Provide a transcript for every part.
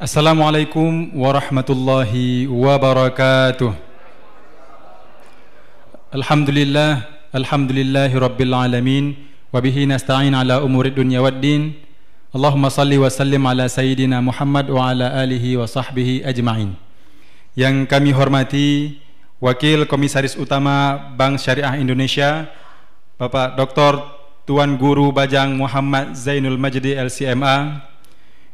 Assalamualaikum warahmatullahi wabarakatuh. Alhamdulillahi rabbil alamin, wabihi nasta'in ala umuri dunya waddin. Allahumma salli wa sallim ala sayyidina Muhammad wa ala alihi wa sahbihi ajma'in. Yang kami hormati Wakil Komisaris Utama Bank Syariah Indonesia, Bapak Dr. Tuan Guru Bajang Muhammad Zainul Majdi LCMA.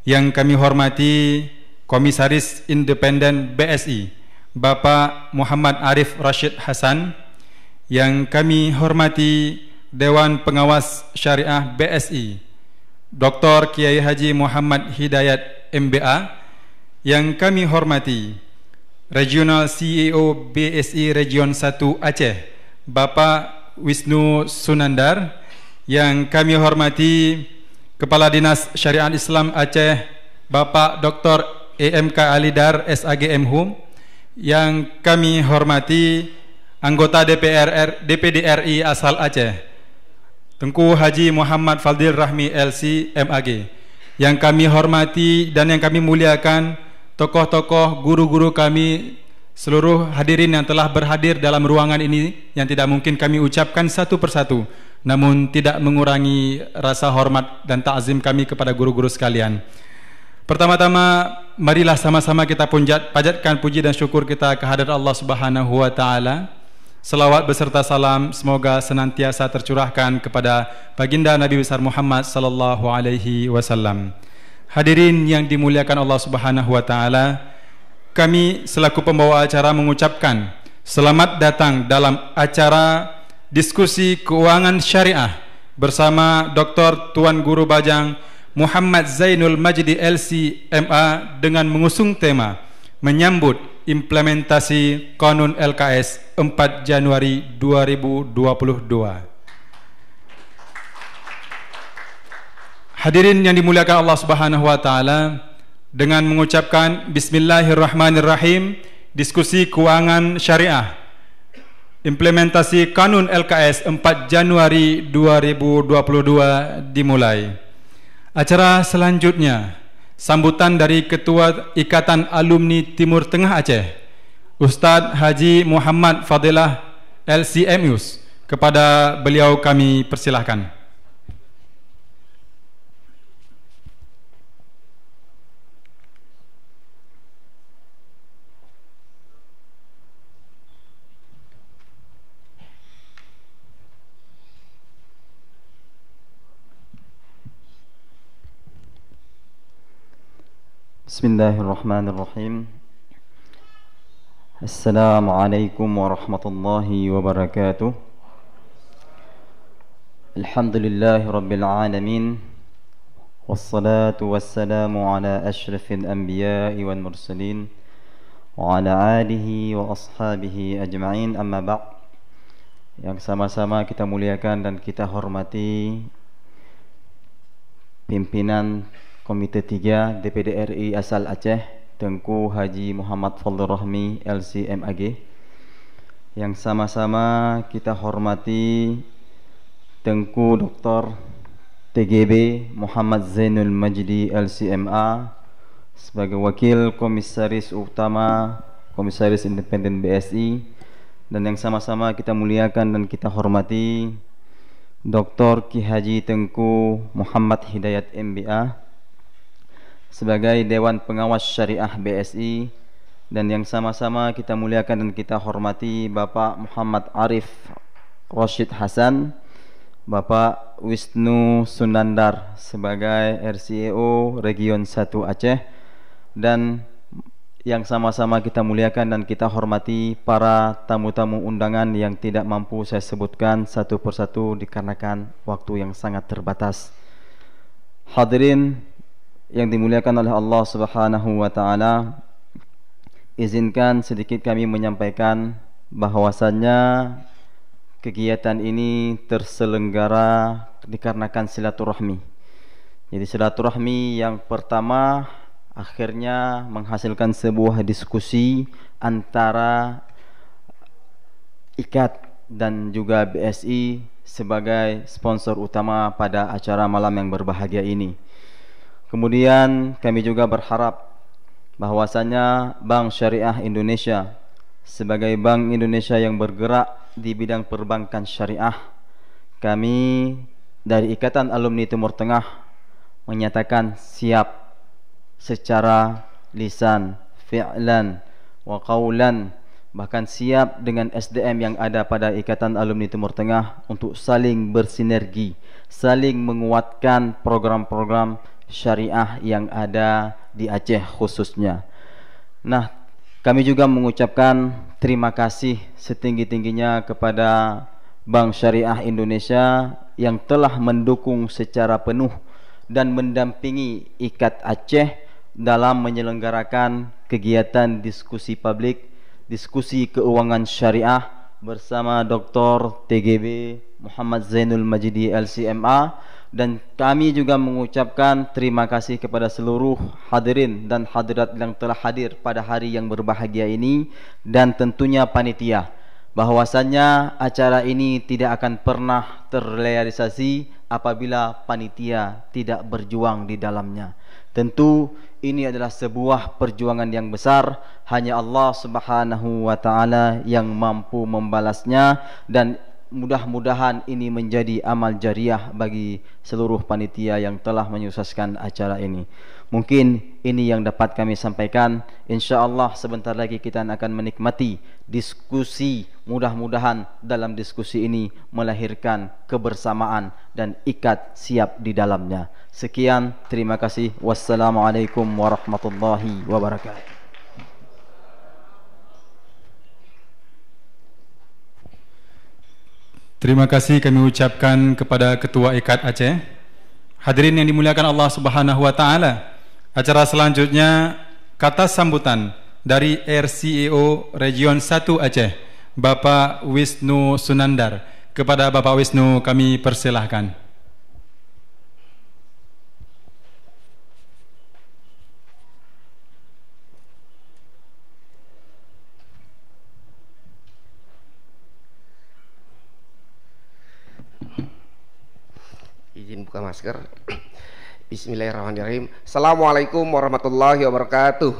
Yang kami hormati Komisaris Independen BSI, Bapak Muhammad Arif Rashid Hasan. Yang kami hormati Dewan Pengawas Syariah BSI, Dr. Kiai Haji Muhammad Hidayat MBA. Yang kami hormati Regional CEO BSI Region 1 Aceh, Bapak Wisnu Sunandar. Yang kami hormati Kepala Dinas Syariat Islam Aceh, Bapak Dr. EMK Alidar SAG Mhum. Yang kami hormati anggota DPD RI asal Aceh, Tengku Haji Muhammad Fadil Rahmi LC MAG. Yang kami hormati dan yang kami muliakan tokoh-tokoh, guru-guru kami, seluruh hadirin yang telah berhadir dalam ruangan ini, yang tidak mungkin kami ucapkan satu persatu, namun tidak mengurangi rasa hormat dan ta'zim kami kepada guru-guru sekalian. Pertama-tama, marilah sama-sama kita panjatkan puji dan syukur kita kehadirat Allah Subhanahu wa taala. Selawat beserta salam semoga senantiasa tercurahkan kepada baginda Nabi besar Muhammad sallallahu alaihi wasallam. Hadirin yang dimuliakan Allah Subhanahu wa taala, kami selaku pembawa acara mengucapkan selamat datang dalam acara diskusi keuangan syariah bersama Dr. Tuan Guru Bajang Muhammad Zainul Majdi LCMA dengan mengusung tema menyambut implementasi Kanun LKS 4 Januari 2022. Hadirin yang dimuliakan Allah Subhanahu wa taala, dengan mengucapkan bismillahirrahmanirrahim, diskusi keuangan syariah implementasi Kanun LKS 4 Januari 2022 dimulai. Acara selanjutnya sambutan dari Ketua Ikatan Alumni Timur Tengah Aceh, Ustadz Haji Muhammad Fadilah LCMUS. Kepada beliau kami persilahkan. Bismillahirrahmanirrahim. Assalamualaikum warahmatullahi wabarakatuh. Alhamdulillahi rabbil alamin, wassalatu wassalamu ala ashrafil anbiya'i wal mursalin wa ala alihi wa ashabihi ajma'in, amma ba'd. Yang sama-sama kita muliakan dan kita hormati pimpinan Komite 3 DPD RI asal Aceh, Tengku Haji Muhammad Fadil Rahmi LCMAG. Yang sama-sama kita hormati Tengku Dr. TGB Muhammad Zainul Majdi LCMA sebagai Wakil Komisaris Utama Komisaris Independen BSI. Dan yang sama-sama kita muliakan dan kita hormati Dr. Ki Haji Tengku Muhammad Hidayat MBA sebagai Dewan Pengawas Syariah BSI. Dan yang sama-sama kita muliakan dan kita hormati Bapak Muhammad Arif Rashid Hasan, Bapak Wisnu Sunandar sebagai RCEO Region 1 Aceh. Dan yang sama-sama kita muliakan dan kita hormati para tamu-tamu undangan yang tidak mampu saya sebutkan satu persatu dikarenakan waktu yang sangat terbatas. Hadirin yang dimuliakan oleh Allah Subhanahu wa taala, izinkan sedikit kami menyampaikan bahwasannya kegiatan ini terselenggara dikarenakan silaturahmi. Jadi silaturahmi yang pertama akhirnya menghasilkan sebuah diskusi antara IKAT dan juga BSI sebagai sponsor utama pada acara malam yang berbahagia ini. Kemudian kami juga berharap bahwasanya Bank Syariah Indonesia sebagai bank Indonesia yang bergerak di bidang perbankan syariah, kami dari Ikatan Alumni Timur Tengah menyatakan siap secara lisan, fi'lan, wa qawlan, bahkan siap dengan SDM yang ada pada Ikatan Alumni Timur Tengah untuk saling bersinergi, saling menguatkan program-program syariah yang ada di Aceh khususnya. Nah, kami juga mengucapkan terima kasih setinggi-tingginya kepada Bank Syariah Indonesia yang telah mendukung secara penuh dan mendampingi IKAT Aceh dalam menyelenggarakan kegiatan diskusi publik, diskusi keuangan syariah bersama Dr. TGB Muhammad Zainul Majidi LCMA. Dan kami juga mengucapkan terima kasih kepada seluruh hadirin dan hadirat yang telah hadir pada hari yang berbahagia ini, dan tentunya panitia, bahwasannya acara ini tidak akan pernah terrealisasi apabila panitia tidak berjuang di dalamnya. Tentu ini adalah sebuah perjuangan yang besar, hanya Allah Subhanahu wa taala yang mampu membalasnya, dan mudah-mudahan ini menjadi amal jariah bagi seluruh panitia yang telah menyukseskan acara ini. Mungkin ini yang dapat kami sampaikan. InsyaAllah sebentar lagi kita akan menikmati diskusi. Mudah-mudahan dalam diskusi ini melahirkan kebersamaan dan ikat siap di dalamnya. Sekian, terima kasih. Wassalamualaikum warahmatullahi wabarakatuh. Terima kasih kami ucapkan kepada Ketua IKAT Aceh. Hadirin yang dimuliakan Allah Subhanahu wa taala. Acara selanjutnya kata sambutan dari RCEO Region 1 Aceh, Bapak Wisnu Sunandar. Kepada Bapak Wisnu kami persilahkan. Izin buka masker. Bismillahirrahmanirrahim. Assalamualaikum warahmatullahi wabarakatuh.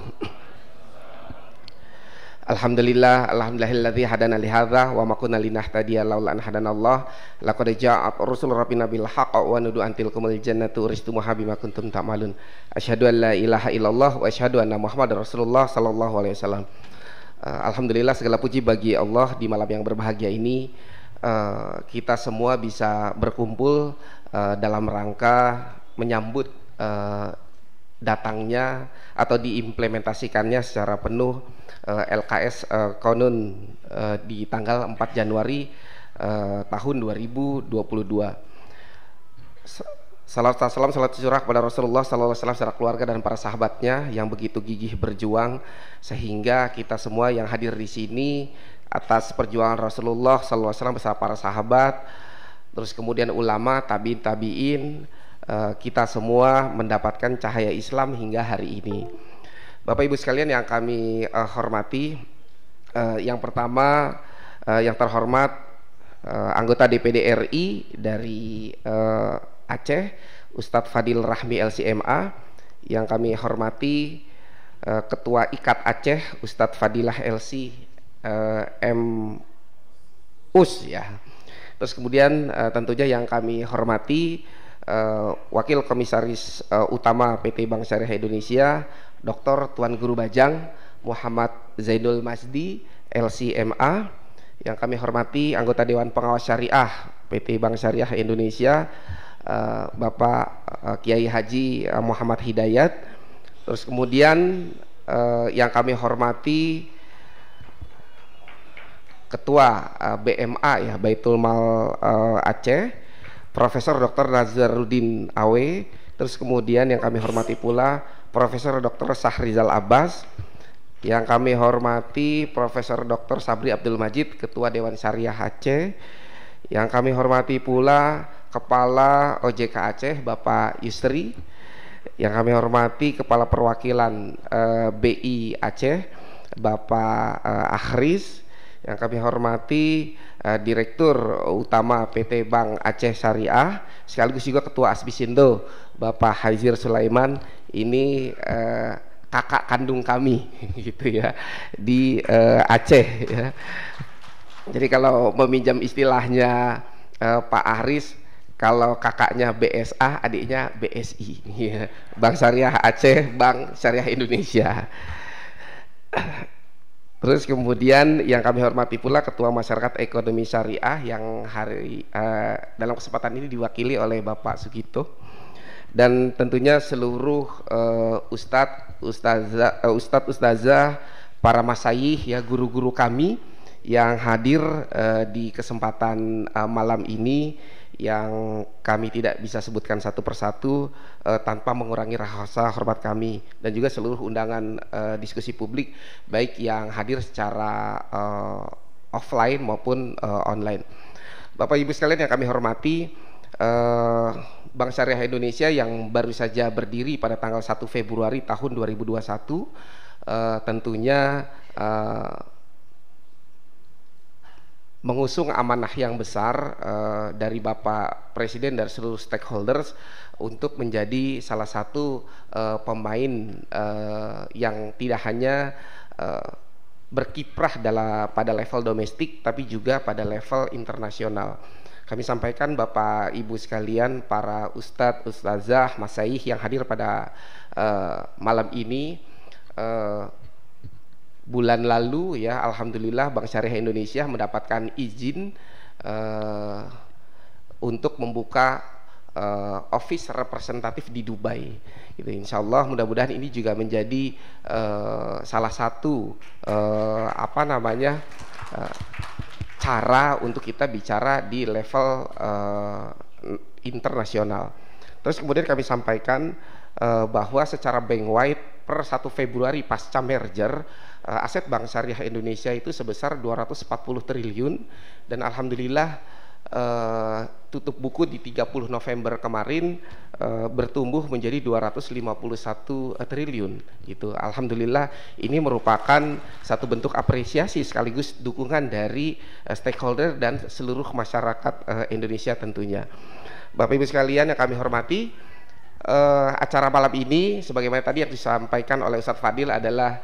Alhamdulillahilladzi hadana li hadza wa ma kunna linahtadiya laula an hadanallah. Laqad ja'at rusul rabbina bil haqq wa nudu antil kumul jannatu uristumuha bima kuntum ta'malun. Asyhadu an la ilaha illallah wa asyhadu anna Muhammadar Rasulullah sallallahu alaihi wasallam. Alhamdulillah, segala puji bagi Allah di malam yang berbahagia ini. Kita semua bisa berkumpul dalam rangka menyambut datangnya atau diimplementasikannya secara penuh LKS Konun di tanggal 4 Januari tahun 2022. Salam surah kepada Rasulullah sallallahu alaihi wasallam, secara keluarga dan para sahabatnya yang begitu gigih berjuang sehingga kita semua yang hadir di sini atas perjuangan Rasulullah sallallahu alaihi wasallam bersama para sahabat, terus kemudian ulama, tabi'in, kita semua mendapatkan cahaya Islam hingga hari ini. Bapak Ibu sekalian yang kami hormati, yang pertama yang terhormat anggota DPD RI dari Aceh, Ustadz Fadil Rahmi LCMA. Yang kami hormati Ketua IKAT Aceh, Ustadz Fadilah LC MUS ya. Terus kemudian tentunya yang kami hormati Wakil Komisaris Utama PT Bank Syariah Indonesia, Dr. Tuan Guru Bajang Muhammad Zainul Majdi LCMA. Yang kami hormati anggota Dewan Pengawas Syariah PT Bank Syariah Indonesia, Bapak Kiai Haji Muhammad Hidayat. Terus kemudian yang kami hormati Ketua BMA ya, Baitul Mal Aceh, Profesor Dr. Nazaruddin Awe. Terus kemudian yang kami hormati pula Profesor Dr. Sahrizal Abbas. Yang kami hormati Profesor Dr. Sabri Abdul Majid, Ketua Dewan Syariah Aceh. Yang kami hormati pula Kepala OJK Aceh, Bapak Yusri. Yang kami hormati Kepala Perwakilan BI Aceh, Bapak Akhris. Yang kami hormati Direktur Utama PT Bank Aceh Syariah, sekaligus juga Ketua Asbisindo, Bapak Haizir Sulaiman. Ini kakak kandung kami gitu ya di Aceh ya. Jadi kalau meminjam istilahnya Pak Aris, kalau kakaknya BSA, adiknya BSI ya. Bank Syariah Aceh, Bank Syariah Indonesia. Terus kemudian yang kami hormati pula Ketua Masyarakat Ekonomi Syariah yang dalam kesempatan ini diwakili oleh Bapak Sugito, dan tentunya seluruh ustazah, para masyayikh ya, guru-guru kami yang hadir di kesempatan malam ini, yang kami tidak bisa sebutkan satu persatu tanpa mengurangi rasa hormat kami, dan juga seluruh undangan diskusi publik baik yang hadir secara offline maupun online. Bapak Ibu sekalian yang kami hormati, Bank Syariah Indonesia yang baru saja berdiri pada tanggal 1 Februari tahun 2021 tentunya mengusung amanah yang besar dari Bapak Presiden dan seluruh stakeholders untuk menjadi salah satu pemain yang tidak hanya berkiprah pada level domestik tapi juga pada level internasional. Kami sampaikan Bapak Ibu sekalian, para ustadz, ustazah, masyayikh yang hadir pada malam ini, bulan lalu ya, alhamdulillah Bank Syariah Indonesia mendapatkan izin untuk membuka office representatif di Dubai. Gitu. Insya Allah mudah-mudahan ini juga menjadi salah satu cara untuk kita bicara di level internasional. Terus kemudian kami sampaikan bahwa secara bank wide per 1 Februari pasca merger, aset Bank Syariah Indonesia itu sebesar 240 triliun, dan alhamdulillah tutup buku di 30 November kemarin bertumbuh menjadi 251 triliun gitu. Alhamdulillah ini merupakan satu bentuk apresiasi sekaligus dukungan dari stakeholder dan seluruh masyarakat Indonesia tentunya. Bapak Ibu sekalian yang kami hormati, acara malam ini sebagaimana tadi yang disampaikan oleh Ustadz Fadil adalah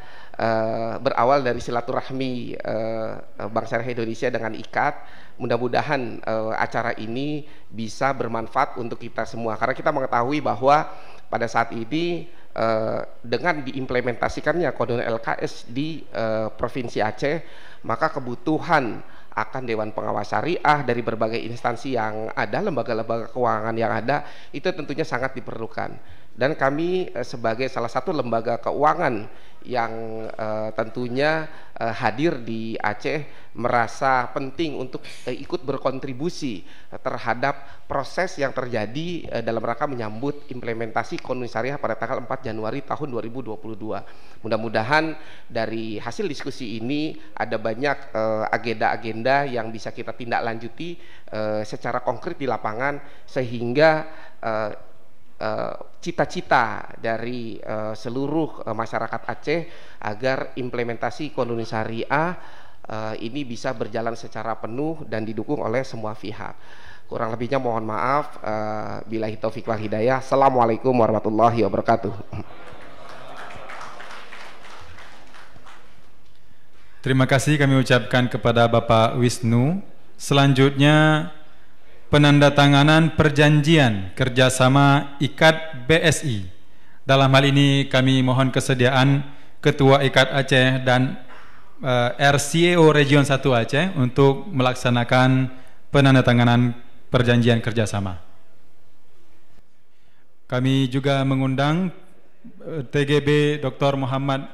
berawal dari silaturahmi Bank Syariah Indonesia dengan IKAD. Mudah-mudahan acara ini bisa bermanfaat untuk kita semua, karena kita mengetahui bahwa pada saat ini dengan diimplementasikannya Kode LKS di Provinsi Aceh, maka kebutuhan akan Dewan Pengawas Syariah dari berbagai instansi yang ada, lembaga-lembaga keuangan yang ada, itu tentunya sangat diperlukan. Dan kami sebagai salah satu lembaga keuangan yang tentunya hadir di Aceh merasa penting untuk ikut berkontribusi terhadap proses yang terjadi dalam rangka menyambut implementasi Kode Syariah pada tanggal 4 Januari tahun 2022. Mudah-mudahan dari hasil diskusi ini ada banyak agenda-agenda yang bisa kita tindak lanjuti secara konkret di lapangan, sehingga cita-cita dari seluruh masyarakat Aceh agar implementasi Kode Syariah ini bisa berjalan secara penuh dan didukung oleh semua pihak. Kurang lebihnya mohon maaf. Billahi taufiq wal hidayah. Assalamualaikum warahmatullahi wabarakatuh. Terima kasih kami ucapkan kepada Bapak Wisnu. Selanjutnya penandatanganan perjanjian kerjasama IKAD BSI. Dalam hal ini kami mohon kesediaan Ketua IKAD Aceh dan RCEO Region 1 Aceh untuk melaksanakan penandatanganan perjanjian kerjasama. Kami juga mengundang TGB Dr. Muhammad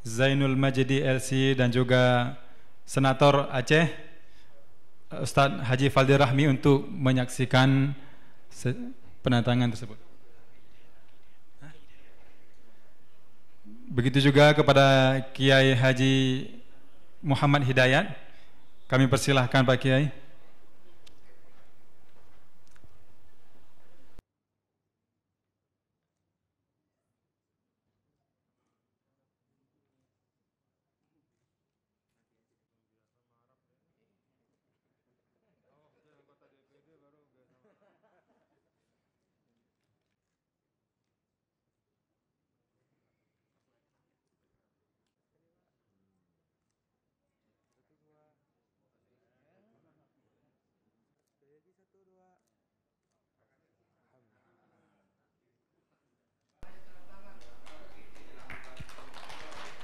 Zainul Majidi LC dan juga Senator Aceh Ustadz Haji Fadil Rahmi untuk menyaksikan penandatanganan tersebut. Begitu juga kepada Kiai Haji Muhammad Hidayat. Kami persilahkan Pak Kiai.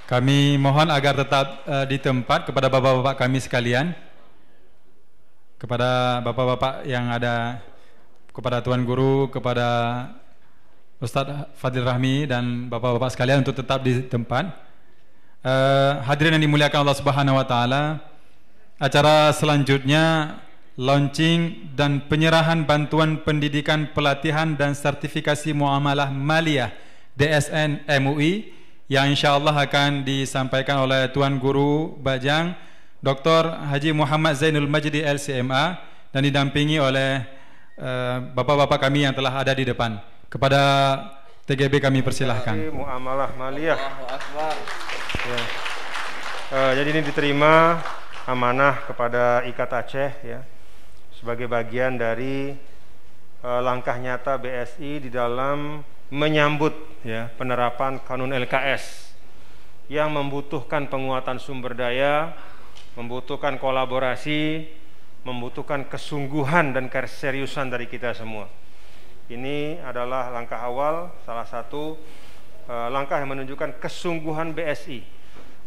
Kami mohon agar tetap di tempat kepada bapak-bapak kami sekalian, kepada bapak-bapak yang ada, kepada Tuan Guru, kepada Ustadz Fadil Rahmi dan bapak-bapak sekalian untuk tetap di tempat. Hadirin yang dimuliakan Allah Subhanahu wa taala, acara selanjutnya launching dan penyerahan bantuan pendidikan, pelatihan dan sertifikasi muamalah maliyah DSN MUI yang insyaallah akan disampaikan oleh Tuan Guru Bajang Dr. Haji Muhammad Zainul Majdi LCMA dan didampingi oleh bapak-bapak kami yang telah ada di depan. Kepada TGB kami persilahkan. Muamalah maliyah. Ya. Jadi ini diterima amanah kepada IKAT Aceh ya, sebagai bagian dari langkah nyata BSI di dalam menyambut ya penerapan kanun LKS yang membutuhkan penguatan sumber daya, membutuhkan kolaborasi, membutuhkan kesungguhan dan keseriusan dari kita semua. Ini adalah langkah awal, salah satu langkah yang menunjukkan kesungguhan BSI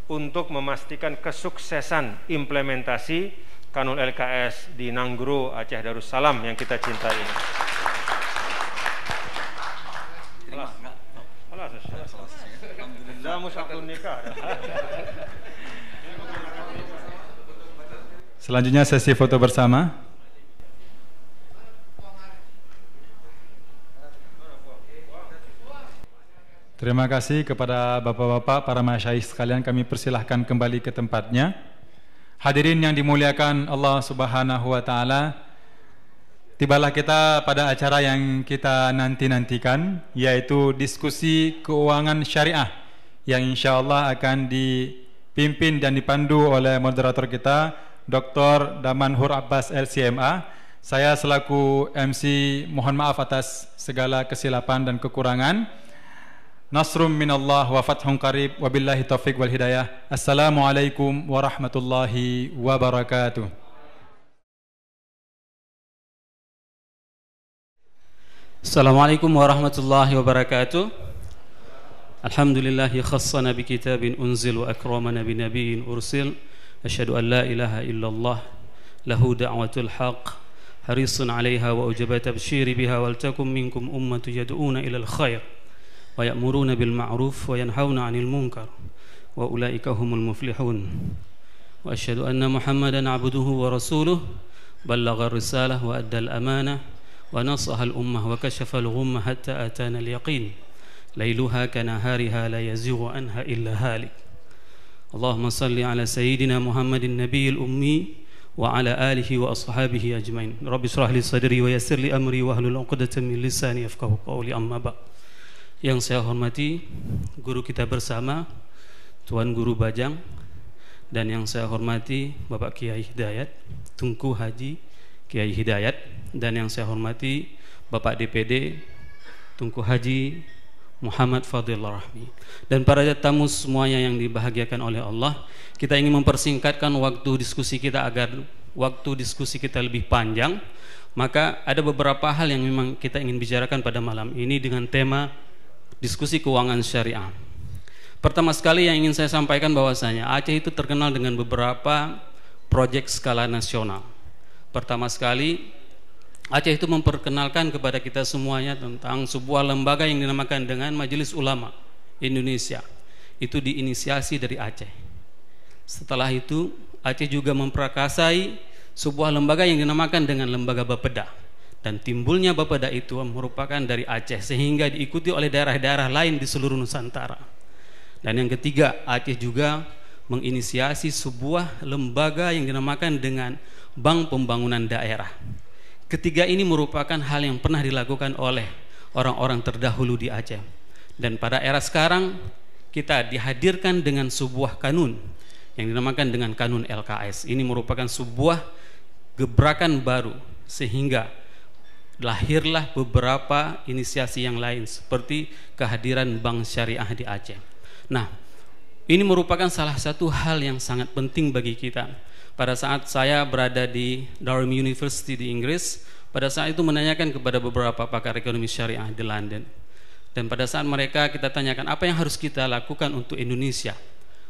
untuk memastikan kesuksesan implementasi kanun LKS di Nanggro, Aceh Darussalam yang kita cintai ini. Selanjutnya sesi foto bersama. Terima kasih kepada bapak-bapak, para masyayikh sekalian, kami persilahkan kembali ke tempatnya. Hadirin yang dimuliakan Allah Subhanahu wa taala, tibalah kita pada acara yang kita nanti-nantikan, yaitu diskusi keuangan syariah yang insyaallah akan dipimpin dan dipandu oleh moderator kita Dr. Damanhur Abbas LCMA. Saya selaku MC mohon maaf atas segala kesilapan dan kekurangan. Nasrum minallah wa fathun qarib wa billahi taufiq wal hidayah. Assalamualaikum warahmatullahi wabarakatuh. Assalamualaikum warahmatullahi wabarakatuh. Alhamdulillahi khassana bi kitabin unzil wa akramana bi nabiyyin ursil. Asyhadu an la ilaha illallah lahu da'watul haq harisun 'alaiha wa ujabat tabsyiri biha wal takum minkum ummatu yad'una ilal khair wa ya'muruna bil ma'ruf wa yanhauna 'anil munkar wa ulaika humul muflihun. Wa asyhadu anna Muhammadan 'abduhu wa rasuluh ballagha ar-risalah wa adda al-amanah wa nasaha al-ummah wa kashafa al-ghummah hatta atana al-yaqin lailuha kanahariha la yazighu anha illa halik. Allahumma salli ala sayyidina Muhammadin nabiyil ummi wa ala alihi wa ashabihi ajmain. Rabbi shrah li sadri wa yassir li amri wa hlul 'uqdatam min lisani yafqahu qawli, amma ba'. Yang saya hormati guru kita bersama Tuan Guru Bajang, dan yang saya hormati Bapak Kiai Hidayat, Tunku Haji Kiai Hidayat, dan yang saya hormati Bapak DPD Tunku Haji Muhammad Fadil Rahmi, dan para tamu semuanya yang dibahagiakan oleh Allah. Kita ingin mempersingkatkan waktu diskusi kita agar waktu diskusi kita lebih panjang. Maka ada beberapa hal yang memang kita ingin bicarakan pada malam ini dengan tema diskusi keuangan syariah. Pertama sekali yang ingin saya sampaikan bahwasanya Aceh itu terkenal dengan beberapa proyek skala nasional. Pertama sekali Aceh itu memperkenalkan kepada kita semuanya tentang sebuah lembaga yang dinamakan dengan Majelis Ulama Indonesia. Itu diinisiasi dari Aceh. Setelah itu Aceh juga memperakasai sebuah lembaga yang dinamakan dengan Lembaga Bapeda, dan timbulnya Bapeda itu merupakan dari Aceh sehingga diikuti oleh daerah-daerah lain di seluruh Nusantara. Dan yang ketiga, Aceh juga menginisiasi sebuah lembaga yang dinamakan dengan Bank Pembangunan Daerah. Ketiga ini merupakan hal yang pernah dilakukan oleh orang-orang terdahulu di Aceh. Dan pada era sekarang kita dihadirkan dengan sebuah kanun yang dinamakan dengan kanun LKS. Ini merupakan sebuah gebrakan baru sehingga lahirlah beberapa inisiasi yang lain seperti kehadiran Bank Syariah di Aceh. Nah, ini merupakan salah satu hal yang sangat penting bagi kita. Pada saat saya berada di Durham University di Inggris, pada saat itu menanyakan kepada beberapa pakar ekonomi syariah di London. Dan pada saat mereka kita tanyakan apa yang harus kita lakukan untuk Indonesia,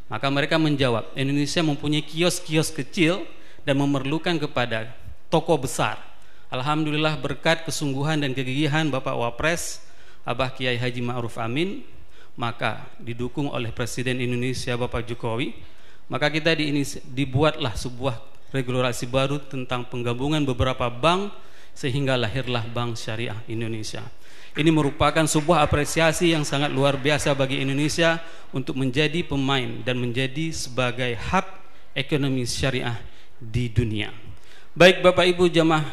Maka mereka menjawab, Indonesia mempunyai kios-kios kecil dan memerlukan kepada toko besar. Alhamdulillah berkat kesungguhan dan kegigihan Bapak Wapres Abah Kiai Haji Ma'ruf Amin, maka didukung oleh Presiden Indonesia Bapak Jokowi, maka kita dibuatlah sebuah regulasi baru tentang penggabungan beberapa bank sehingga lahirlah Bank Syariah Indonesia. Ini merupakan sebuah apresiasi yang sangat luar biasa bagi Indonesia untuk menjadi pemain dan menjadi sebagai hub ekonomi syariah di dunia. Baik Bapak Ibu jamaah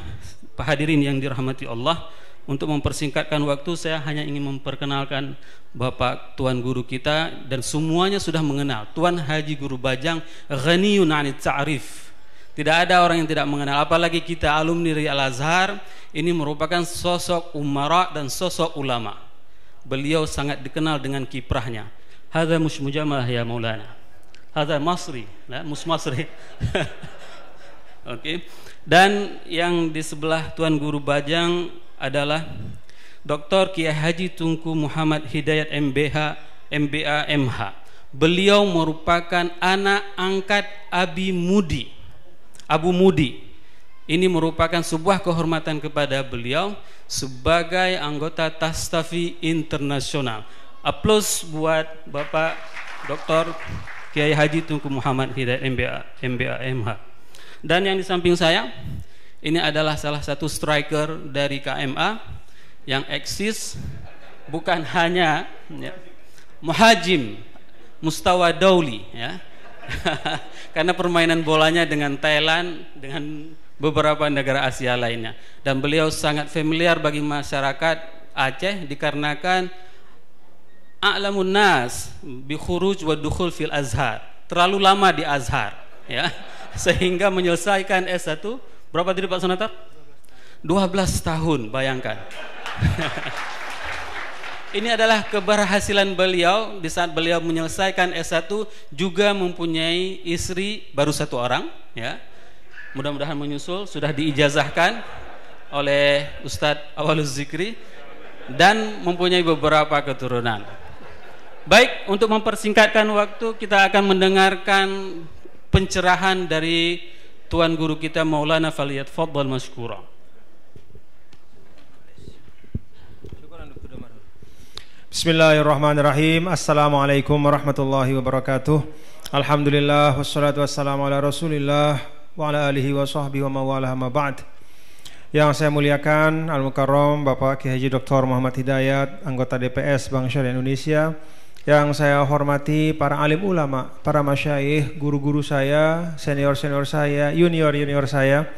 hadirin yang dirahmati Allah, untuk mempersingkatkan waktu saya hanya ingin memperkenalkan Bapak Tuan Guru kita, dan semuanya sudah mengenal Tuan Haji Guru Bajang ghaniyun 'anit ta'rif. Tidak ada orang yang tidak mengenal, apalagi kita alumni dari Al-Azhar. Ini merupakan sosok umara dan sosok ulama. Beliau sangat dikenal dengan kiprahnya. Hadza musmujamalah ya Maulana. Hadza Masri, Masri. Oke. Dan yang di sebelah Tuan Guru Bajang adalah Dr. Kiai Haji Tunku Muhammad Hidayat MBA MH. Beliau merupakan anak angkat Abu Mudi. Ini merupakan sebuah kehormatan kepada beliau sebagai anggota Tastafi Internasional. Aplaus buat Bapak Dr. Kiai Haji Tunku Muhammad Hidayat MBA MH. Dan yang di samping saya ini adalah salah satu striker dari KMA yang eksis, bukan hanya muhajim mustawa dauli ya. Karena permainan bolanya dengan Thailand, dengan beberapa negara Asia lainnya, dan beliau sangat familiar bagi masyarakat Aceh dikarenakan a'lamun nas bi khuruj wa dukhul fil Azhar, terlalu lama di Azhar ya, sehingga menyelesaikan S1 berapa tadi Pak Sonatar? 12 tahun, bayangkan. Ini adalah keberhasilan beliau di saat beliau menyelesaikan S1, juga mempunyai istri baru 1 orang ya. Mudah-mudahan menyusul, sudah diijazahkan oleh Ustadz Awaluz Zikri, dan mempunyai beberapa keturunan. Baik, untuk mempersingkatkan waktu, kita akan mendengarkan pencerahan dari Tuan Guru kita Maulana Falyatfaddal Mashkura. Bismillahirrahmanirrahim. Assalamualaikum warahmatullahi wabarakatuh. Alhamdulillah wassalatu wassalamu ala Rasulillah wa ala alihi wa sahbihi wa mawalah ma ba'd. Yang saya muliakan Al-Mukarram Bapak Kiai Haji Dr. Muhammad Hidayat, anggota DPS Bank Syariah Indonesia. Yang saya hormati para alim ulama, para masyayikh, guru-guru saya, senior-senior saya, junior-junior saya,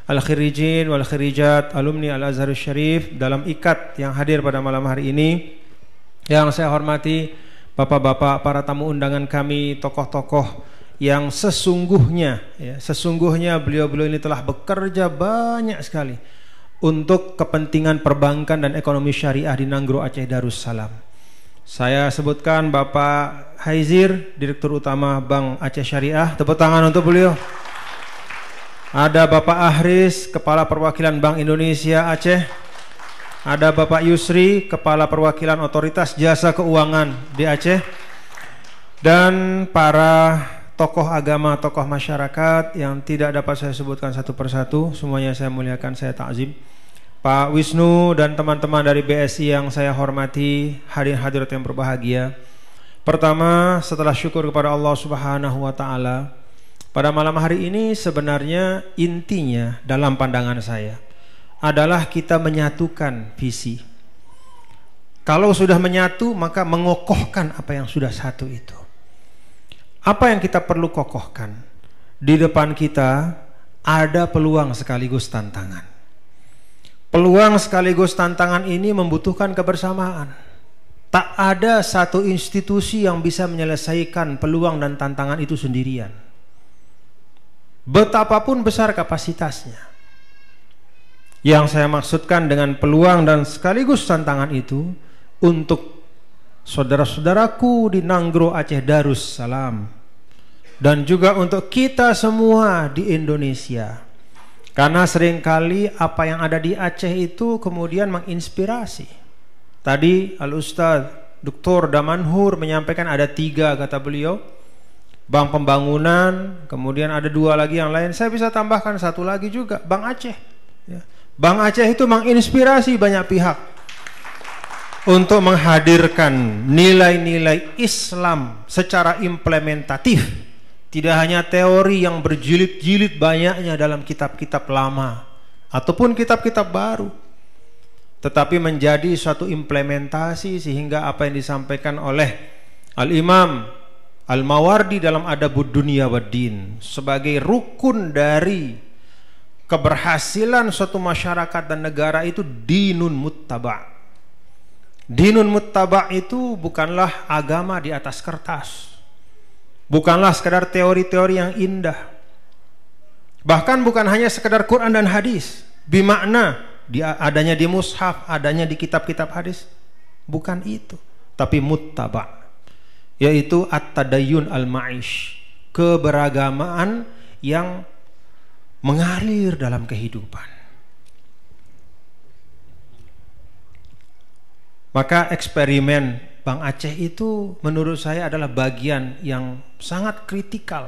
al-khirijin wal khirijat, alumni Al-Azharus Syarif dalam ikat yang hadir pada malam hari ini. Yang saya hormati bapak-bapak, para tamu undangan kami, tokoh-tokoh yang sesungguhnya beliau-beliau ini telah bekerja banyak sekali untuk kepentingan perbankan dan ekonomi syariah di Nanggro Aceh Darussalam. Saya sebutkan Bapak Haizir, Direktur Utama Bank Aceh Syariah, tepuk tangan untuk beliau. Ada Bapak Ahris, Kepala Perwakilan Bank Indonesia Aceh. Ada Bapak Yusri, Kepala Perwakilan Otoritas Jasa Keuangan di Aceh. Dan para tokoh agama, tokoh masyarakat yang tidak dapat saya sebutkan satu persatu, semuanya saya muliakan, saya takzim. Pak Wisnu dan teman-teman dari BSI yang saya hormati, hadirin-hadirat yang berbahagia. Pertama, setelah syukur kepada Allah Subhanahu wa taala, pada malam hari ini sebenarnya intinya dalam pandangan saya adalah kita menyatukan visi. Kalau sudah menyatu, maka mengokohkan apa yang sudah satu itu. Apa yang kita perlu kokohkan? Di depan kita ada peluang sekaligus tantangan. Peluang sekaligus tantangan ini membutuhkan kebersamaan. Tak ada satu institusi yang bisa menyelesaikan peluang dan tantangan itu sendirian. Betapapun besar kapasitasnya. Yang saya maksudkan dengan peluang dan sekaligus tantangan itu untuk saudara-saudaraku di Nanggro Aceh Darussalam, dan juga untuk kita semua di Indonesia. Karena seringkali apa yang ada di Aceh itu kemudian menginspirasi. Tadi Al-Ustadz Dr. Damanhur menyampaikan ada 3, kata beliau. Bank Pembangunan, kemudian ada 2 lagi yang lain. Saya bisa tambahkan 1 lagi juga, Bank Aceh. Ya. Bank Aceh itu menginspirasi banyak pihak untuk menghadirkan nilai-nilai Islam secara implementatif. Tidak hanya teori yang berjilid-jilid banyaknya dalam kitab-kitab lama ataupun kitab-kitab baru, tetapi menjadi suatu implementasi sehingga apa yang disampaikan oleh Al-Imam Al-Mawardi dalam Adabud Dunya Waddin sebagai rukun dari keberhasilan suatu masyarakat dan negara itu dinun muttaba'. Dinun muttaba' itu bukanlah agama di atas kertas, bukanlah sekadar teori-teori yang indah, bahkan bukan hanya sekadar Quran dan hadis bimakna adanya di mushaf, adanya di kitab-kitab hadis, bukan itu, tapi muttaba', yaitu at-tadayyun al-ma'ish, keberagamaan yang mengalir dalam kehidupan. Maka eksperimen Bank Aceh itu menurut saya adalah bagian yang sangat kritikal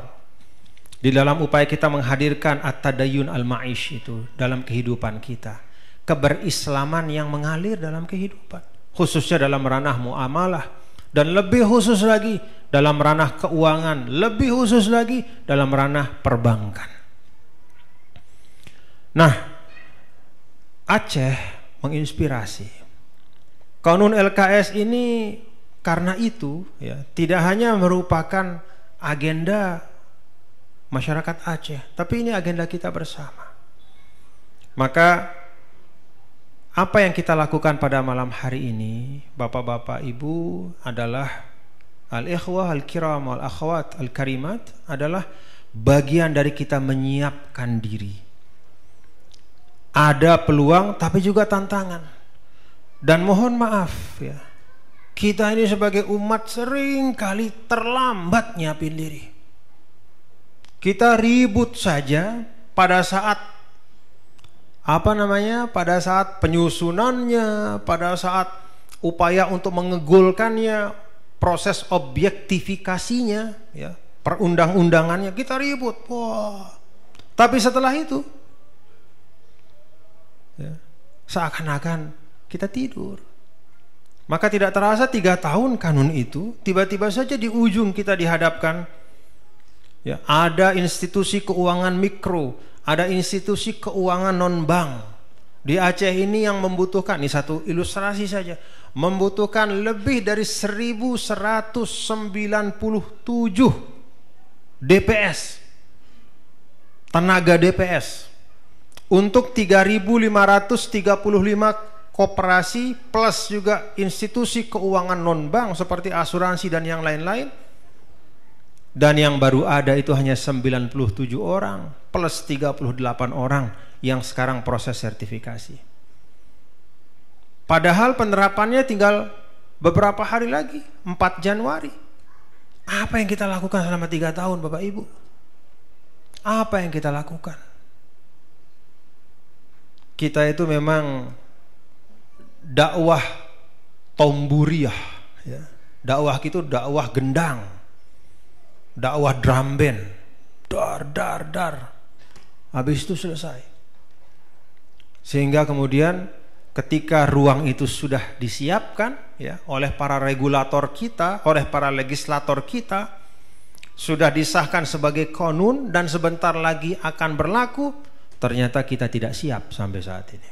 di dalam upaya kita menghadirkan at-tadayyun al-ma'ish itu dalam kehidupan kita, keberislaman yang mengalir dalam kehidupan, khususnya dalam ranah muamalah, dan lebih khusus lagi dalam ranah keuangan, lebih khusus lagi dalam ranah perbankan. Nah, Aceh menginspirasi. Qanun LKS ini karena itu ya, tidak hanya merupakan agenda masyarakat Aceh, tapi ini agenda kita bersama. Maka apa yang kita lakukan pada malam hari ini, Bapak-bapak Ibu, adalah al-ikhwah al-kiram wal-akhwat al-karimat, adalah bagian dari kita menyiapkan diri. Ada peluang tapi juga tantangan. Dan mohon maaf ya, kita ini sebagai umat sering kali terlambat nyiapin diri. Kita ribut saja pada saat pada saat penyusunannya, pada saat upaya untuk mengegulkannya, proses objektifikasinya ya, perundang-undangannya, kita ribut. Wah. Tapi setelah itu ya, seakan-akan kita tidur. Maka tidak terasa 3 tahun kanun itu tiba-tiba saja di ujung kita dihadapkan ya, ada institusi keuangan mikro, ada institusi keuangan non bank di Aceh ini yang membutuhkan, ini satu ilustrasi saja, membutuhkan lebih dari 1197 DPS, tenaga DPS untuk 3.535 koperasi plus juga institusi keuangan non bank seperti asuransi dan yang lain-lain. Dan yang baru ada itu hanya 97 orang plus 38 orang yang sekarang proses sertifikasi. Padahal penerapannya tinggal beberapa hari lagi, 4 Januari. Apa yang kita lakukan selama 3 tahun Bapak Ibu? Apa yang kita lakukan? Kita itu memang dakwah tomburiah ya. Dakwah itu dakwah gendang, dakwah drum band, dar. Habis itu selesai. Sehingga kemudian ketika ruang itu sudah disiapkan ya oleh para regulator kita, oleh para legislator kita, sudah disahkan sebagai qanun dan sebentar lagi akan berlaku, ternyata kita tidak siap sampai saat ini.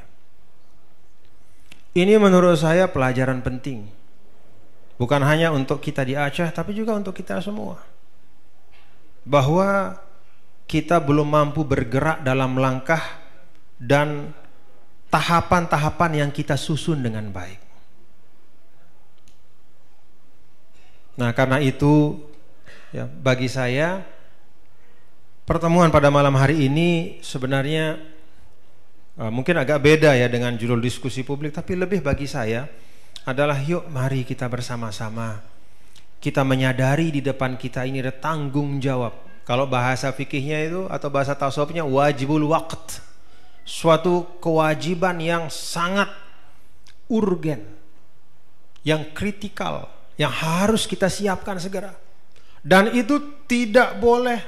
Ini menurut saya pelajaran penting, bukan hanya untuk kita di Aceh, tapi juga untuk kita semua, bahwa kita belum mampu bergerak dalam langkah dan tahapan-tahapan yang kita susun dengan baik. Nah, karena itu ya, bagi saya pertemuan pada malam hari ini sebenarnya mungkin agak beda ya dengan judul diskusi publik, tapi lebih bagi saya adalah yuk mari kita bersama-sama kita menyadari di depan kita ini ada tanggung jawab. Kalau bahasa fikihnya itu atau bahasa tasawufnya wajibul waqt, suatu kewajiban yang sangat urgen, yang kritikal, yang harus kita siapkan segera. Dan itu tidak boleh,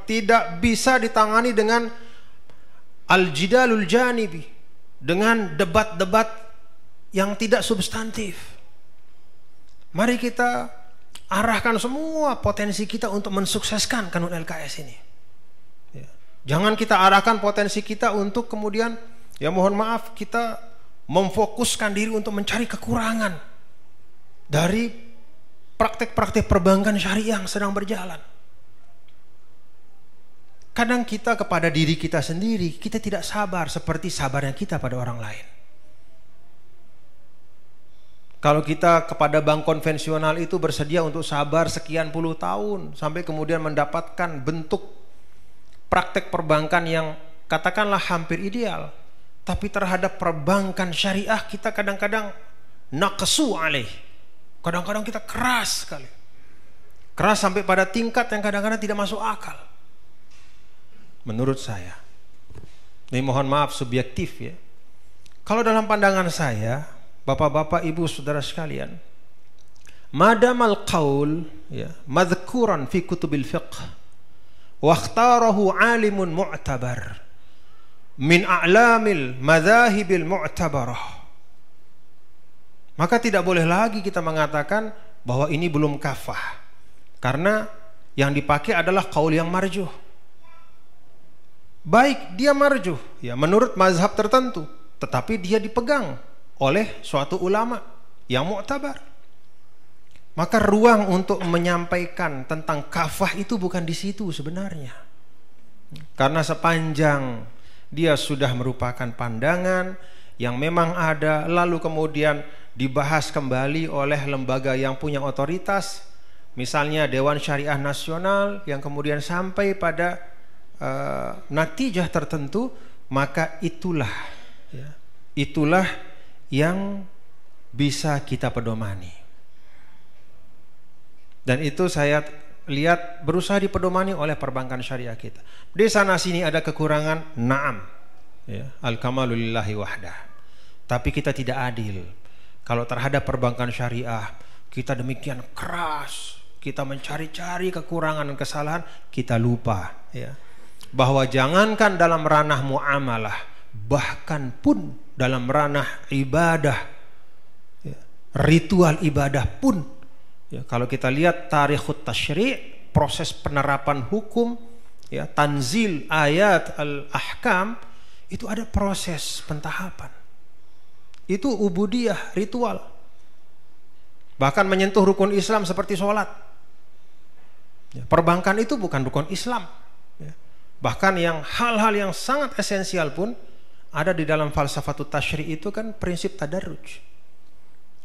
tidak bisa ditangani dengan al-jidalul janibi, dengan debat-debat yang tidak substantif. Mari kita arahkan semua potensi kita untuk mensukseskan kanun LKS ini. Ya. Jangan kita arahkan potensi kita untuk kemudian, ya mohon maaf, kita memfokuskan diri untuk mencari kekurangan dari praktek-praktek perbankan syariah yang sedang berjalan. Kadang kita kepada diri kita sendiri, kita tidak sabar seperti sabarnya kita pada orang lain. Kalau kita kepada bank konvensional itu bersedia untuk sabar sekian puluh tahun, sampai kemudian mendapatkan bentuk praktek perbankan yang katakanlah hampir ideal, tapi terhadap perbankan syariah kita kadang-kadang naqsu alaih. Kadang-kadang kita keras sekali. Keras sampai pada tingkat yang kadang-kadang tidak masuk akal. Menurut saya. Ini mohon maaf subjektif ya. Kalau dalam pandangan saya, Bapak-bapak, Ibu, Saudara sekalian, madamal qaul ya, madhkuran fi kutubil fiqh wa ikhtarahu alimun mu'tabar min a'lamil madhahibil mu'tabarah, maka tidak boleh lagi kita mengatakan bahwa ini belum kafah, karena yang dipakai adalah qaul yang marjuh. Baik dia marjuh ya menurut mazhab tertentu, tetapi dia dipegang oleh suatu ulama yang mu'tabar, maka ruang untuk menyampaikan tentang kafah itu bukan di situ sebenarnya. Karena sepanjang dia sudah merupakan pandangan yang memang ada, lalu kemudian dibahas kembali oleh lembaga yang punya otoritas, misalnya Dewan Syariah Nasional, yang kemudian sampai pada natijah tertentu, maka itulah yang bisa kita pedomani. Dan itu saya lihat berusaha dipedomani oleh perbankan syariah kita. Di sana sini ada kekurangan, na'am ya, al-kamalu lillahi wahdah, tapi kita tidak adil. Kalau terhadap perbankan syariah kita demikian keras, kita mencari-cari kekurangan dan kesalahan, kita lupa ya, bahwa jangankan dalam ranah muamalah, bahkan pun dalam ranah ibadah ya, ritual ibadah pun ya, kalau kita lihat tarikhut tasyri', proses penerapan hukum ya, tanzil ayat al-ahkam, itu ada proses pentahapan. Itu ubudiyah, ritual. Bahkan menyentuh rukun Islam seperti sholat. Ya, perbankan itu bukan rukun Islam. Ya. Bahkan yang hal-hal yang sangat esensial pun ada di dalam falsafatut tasyri' itu kan prinsip tadarruj.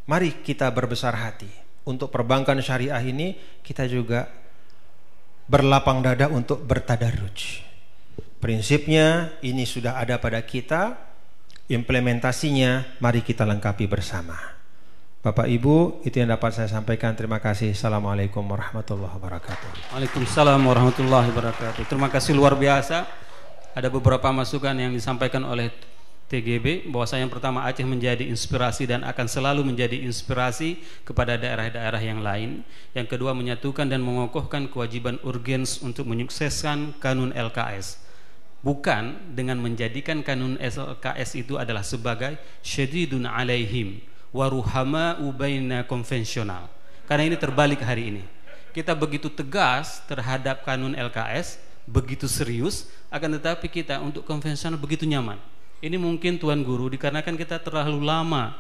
Mari kita berbesar hati. Untuk perbankan syariah ini kita juga berlapang dada untuk bertadarruj. Prinsipnya ini sudah ada pada kita, implementasinya mari kita lengkapi bersama. Bapak Ibu, itu yang dapat saya sampaikan. Terima kasih. Assalamualaikum warahmatullahi wabarakatuh. Waalaikumsalam warahmatullahi wabarakatuh. Terima kasih luar biasa. Ada beberapa masukan yang disampaikan oleh TGB, bahwasanya yang pertama, Aceh menjadi inspirasi dan akan selalu menjadi inspirasi kepada daerah-daerah yang lain. Yang kedua, menyatukan dan mengokohkan kewajiban urgens untuk menyukseskan kanun LKS, bukan dengan menjadikan kanun LKS itu adalah sebagai syadidun alaihim waruhama'u baina konvensional. Karena ini terbalik hari ini. Kita begitu tegas terhadap kanun LKS, begitu serius, akan tetapi kita untuk konvensional begitu nyaman. Ini mungkin Tuan Guru dikarenakan kita terlalu lama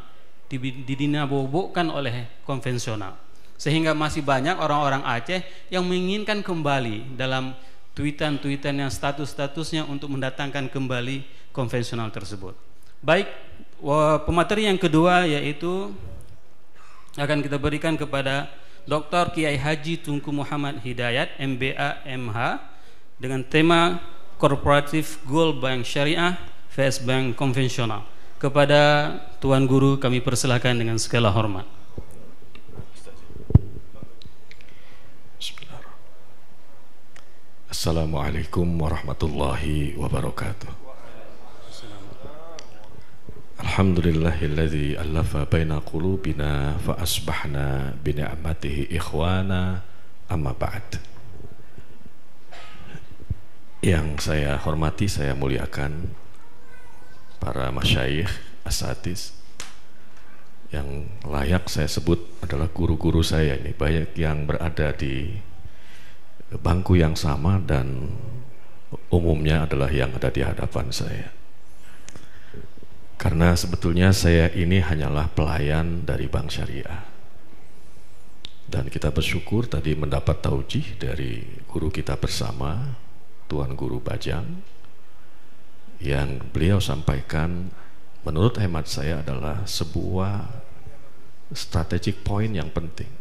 didinabobokkan oleh konvensional, sehingga masih banyak orang-orang Aceh yang menginginkan kembali dalam tweetan-tweetan yang status-statusnya untuk mendatangkan kembali konvensional tersebut. Baik, pemateri yang kedua yaitu akan kita berikan kepada Dr. Kiai Haji Tunku Muhammad Hidayat, MBA MH, dengan tema Cooperative Goal Bank Syariah vs Bank Konvensional. Kepada Tuan Guru kami persilakan dengan segala hormat. Assalamualaikum warahmatullahi wabarakatuh. Alhamdulillahilladzi allafa baina qulubina fa asbahna bi ni'matihi ikhwana Amma ba'd. Yang saya hormati, saya muliakan para masyayikh, asatiz, yang layak saya sebut adalah guru-guru saya ini. Banyak yang berada di bangku yang sama dan umumnya adalah yang ada di hadapan saya. Karena sebetulnya saya ini hanyalah pelayan dari Bank Syariah. Dan kita bersyukur tadi mendapat taujih dari guru kita bersama, Tuan Guru Bajang, yang beliau sampaikan menurut hemat saya adalah sebuah strategic point yang penting.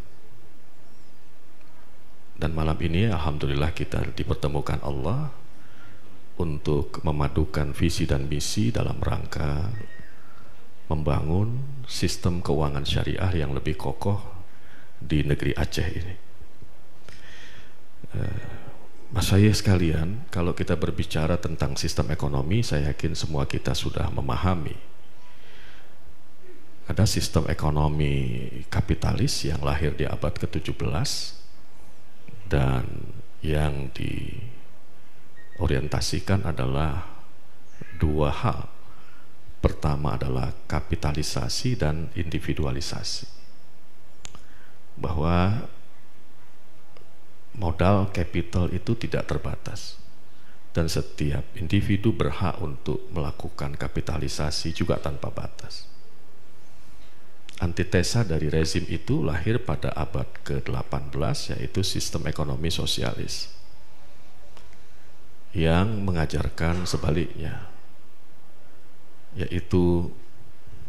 Dan malam ini alhamdulillah kita dipertemukan Allah untuk memadukan visi dan misi dalam rangka membangun sistem keuangan syariah yang lebih kokoh di negeri Aceh ini. Masyayikh sekalian, kalau kita berbicara tentang sistem ekonomi, saya yakin semua kita sudah memahami. Ada sistem ekonomi kapitalis yang lahir di abad ke-17 dan yang diorientasikan adalah dua hal. Pertama adalah kapitalisasi dan individualisasi. Bahwa modal capital itu tidak terbatas dan setiap individu berhak untuk melakukan kapitalisasi juga tanpa batas. Antitesa dari rezim itu lahir pada abad ke-18, yaitu sistem ekonomi sosialis yang mengajarkan sebaliknya, yaitu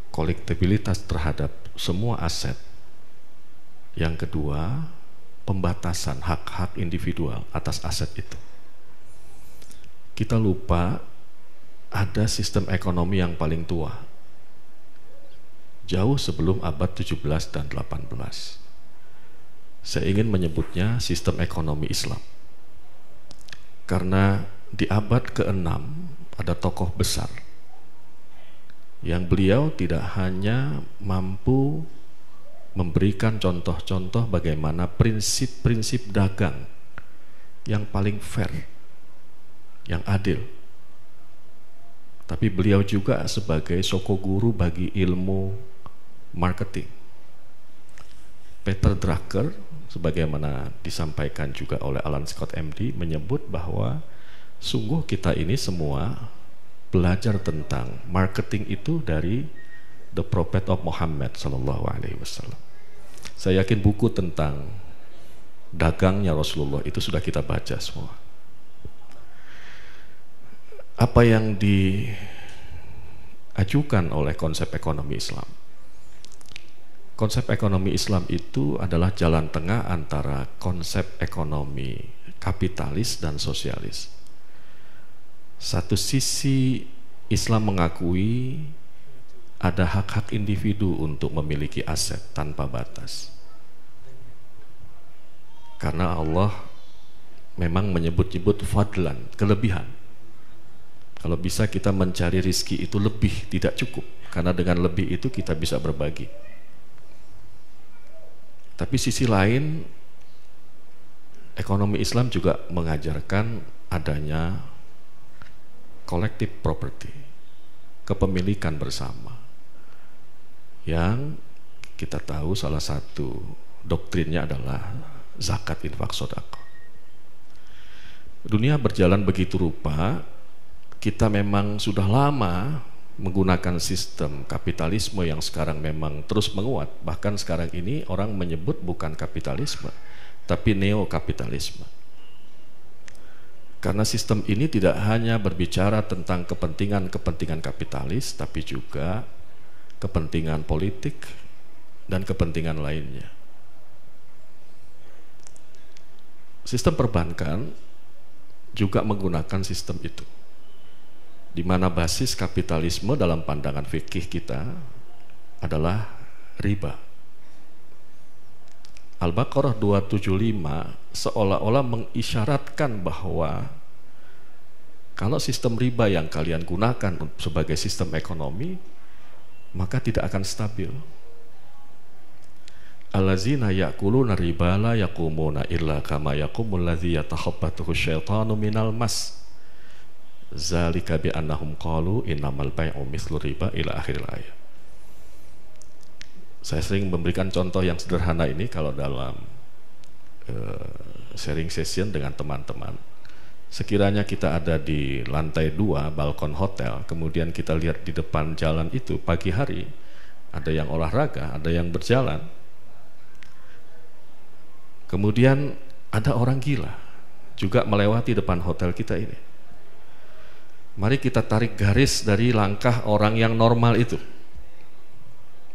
kolektibilitas terhadap semua aset. Yang kedua, pembatasan hak-hak individual atas aset itu. Kita lupa ada sistem ekonomi yang paling tua, jauh sebelum abad 17 dan 18. Saya ingin menyebutnya sistem ekonomi Islam. Karena di abad ke-6 ada tokoh besar yang beliau tidak hanya mampu memberikan contoh-contoh bagaimana prinsip-prinsip dagang yang paling fair, yang adil, tapi beliau juga sebagai sokoguru bagi ilmu marketing. Peter Drucker, sebagaimana disampaikan juga oleh Alan Scott MD, menyebut bahwa sungguh kita ini semua belajar tentang marketing itu dari The Prophet of Muhammad Sallallahu Alaihi Wasallam. Saya yakin buku tentang dagangnya Rasulullah itu sudah kita baca semua. Apa yang diajukan oleh konsep ekonomi Islam? Konsep ekonomi Islam itu adalah jalan tengah antara konsep ekonomi kapitalis dan sosialis. Satu sisi Islam mengakui ada hak-hak individu untuk memiliki aset tanpa batas. Karena Allah memang menyebut-nyebut fadlan, kelebihan. Kalau bisa kita mencari rizki itu lebih, tidak cukup. Karena dengan lebih itu kita bisa berbagi. Tapi sisi lain, ekonomi Islam juga mengajarkan adanya collective property, kepemilikan bersama, yang kita tahu salah satu doktrinnya adalah zakat, infak, sedekah. Dunia berjalan begitu rupa, kita memang sudah lama menggunakan sistem kapitalisme yang sekarang memang terus menguat. Bahkan sekarang ini orang menyebut bukan kapitalisme, tapi neokapitalisme. Karena sistem ini tidak hanya berbicara tentang kepentingan-kepentingan kapitalis, tapi juga kepentingan politik dan kepentingan lainnya. Sistem perbankan juga menggunakan sistem itu, di mana basis kapitalisme dalam pandangan fikih kita adalah riba. Al-Baqarah 275 seolah-olah mengisyaratkan bahwa kalau sistem riba yang kalian gunakan sebagai sistem ekonomi, maka tidak akan stabil. allazina ya'kuluna riba la yaqumuna illa kama yaqumul ladzi yatakhabbathu syaitanu minal mas zalika bi annahum qalu innamal bai'u mithlu riba ila akhiril ayat. Saya sering memberikan contoh yang sederhana ini kalau dalam sharing session dengan teman-teman. Sekiranya kita ada di lantai 2 balkon hotel, kemudian kita lihat di depan jalan itu pagi hari ada yang olahraga, ada yang berjalan. Kemudian ada orang gila juga melewati depan hotel kita ini. Mari kita tarik garis dari langkah orang yang normal itu,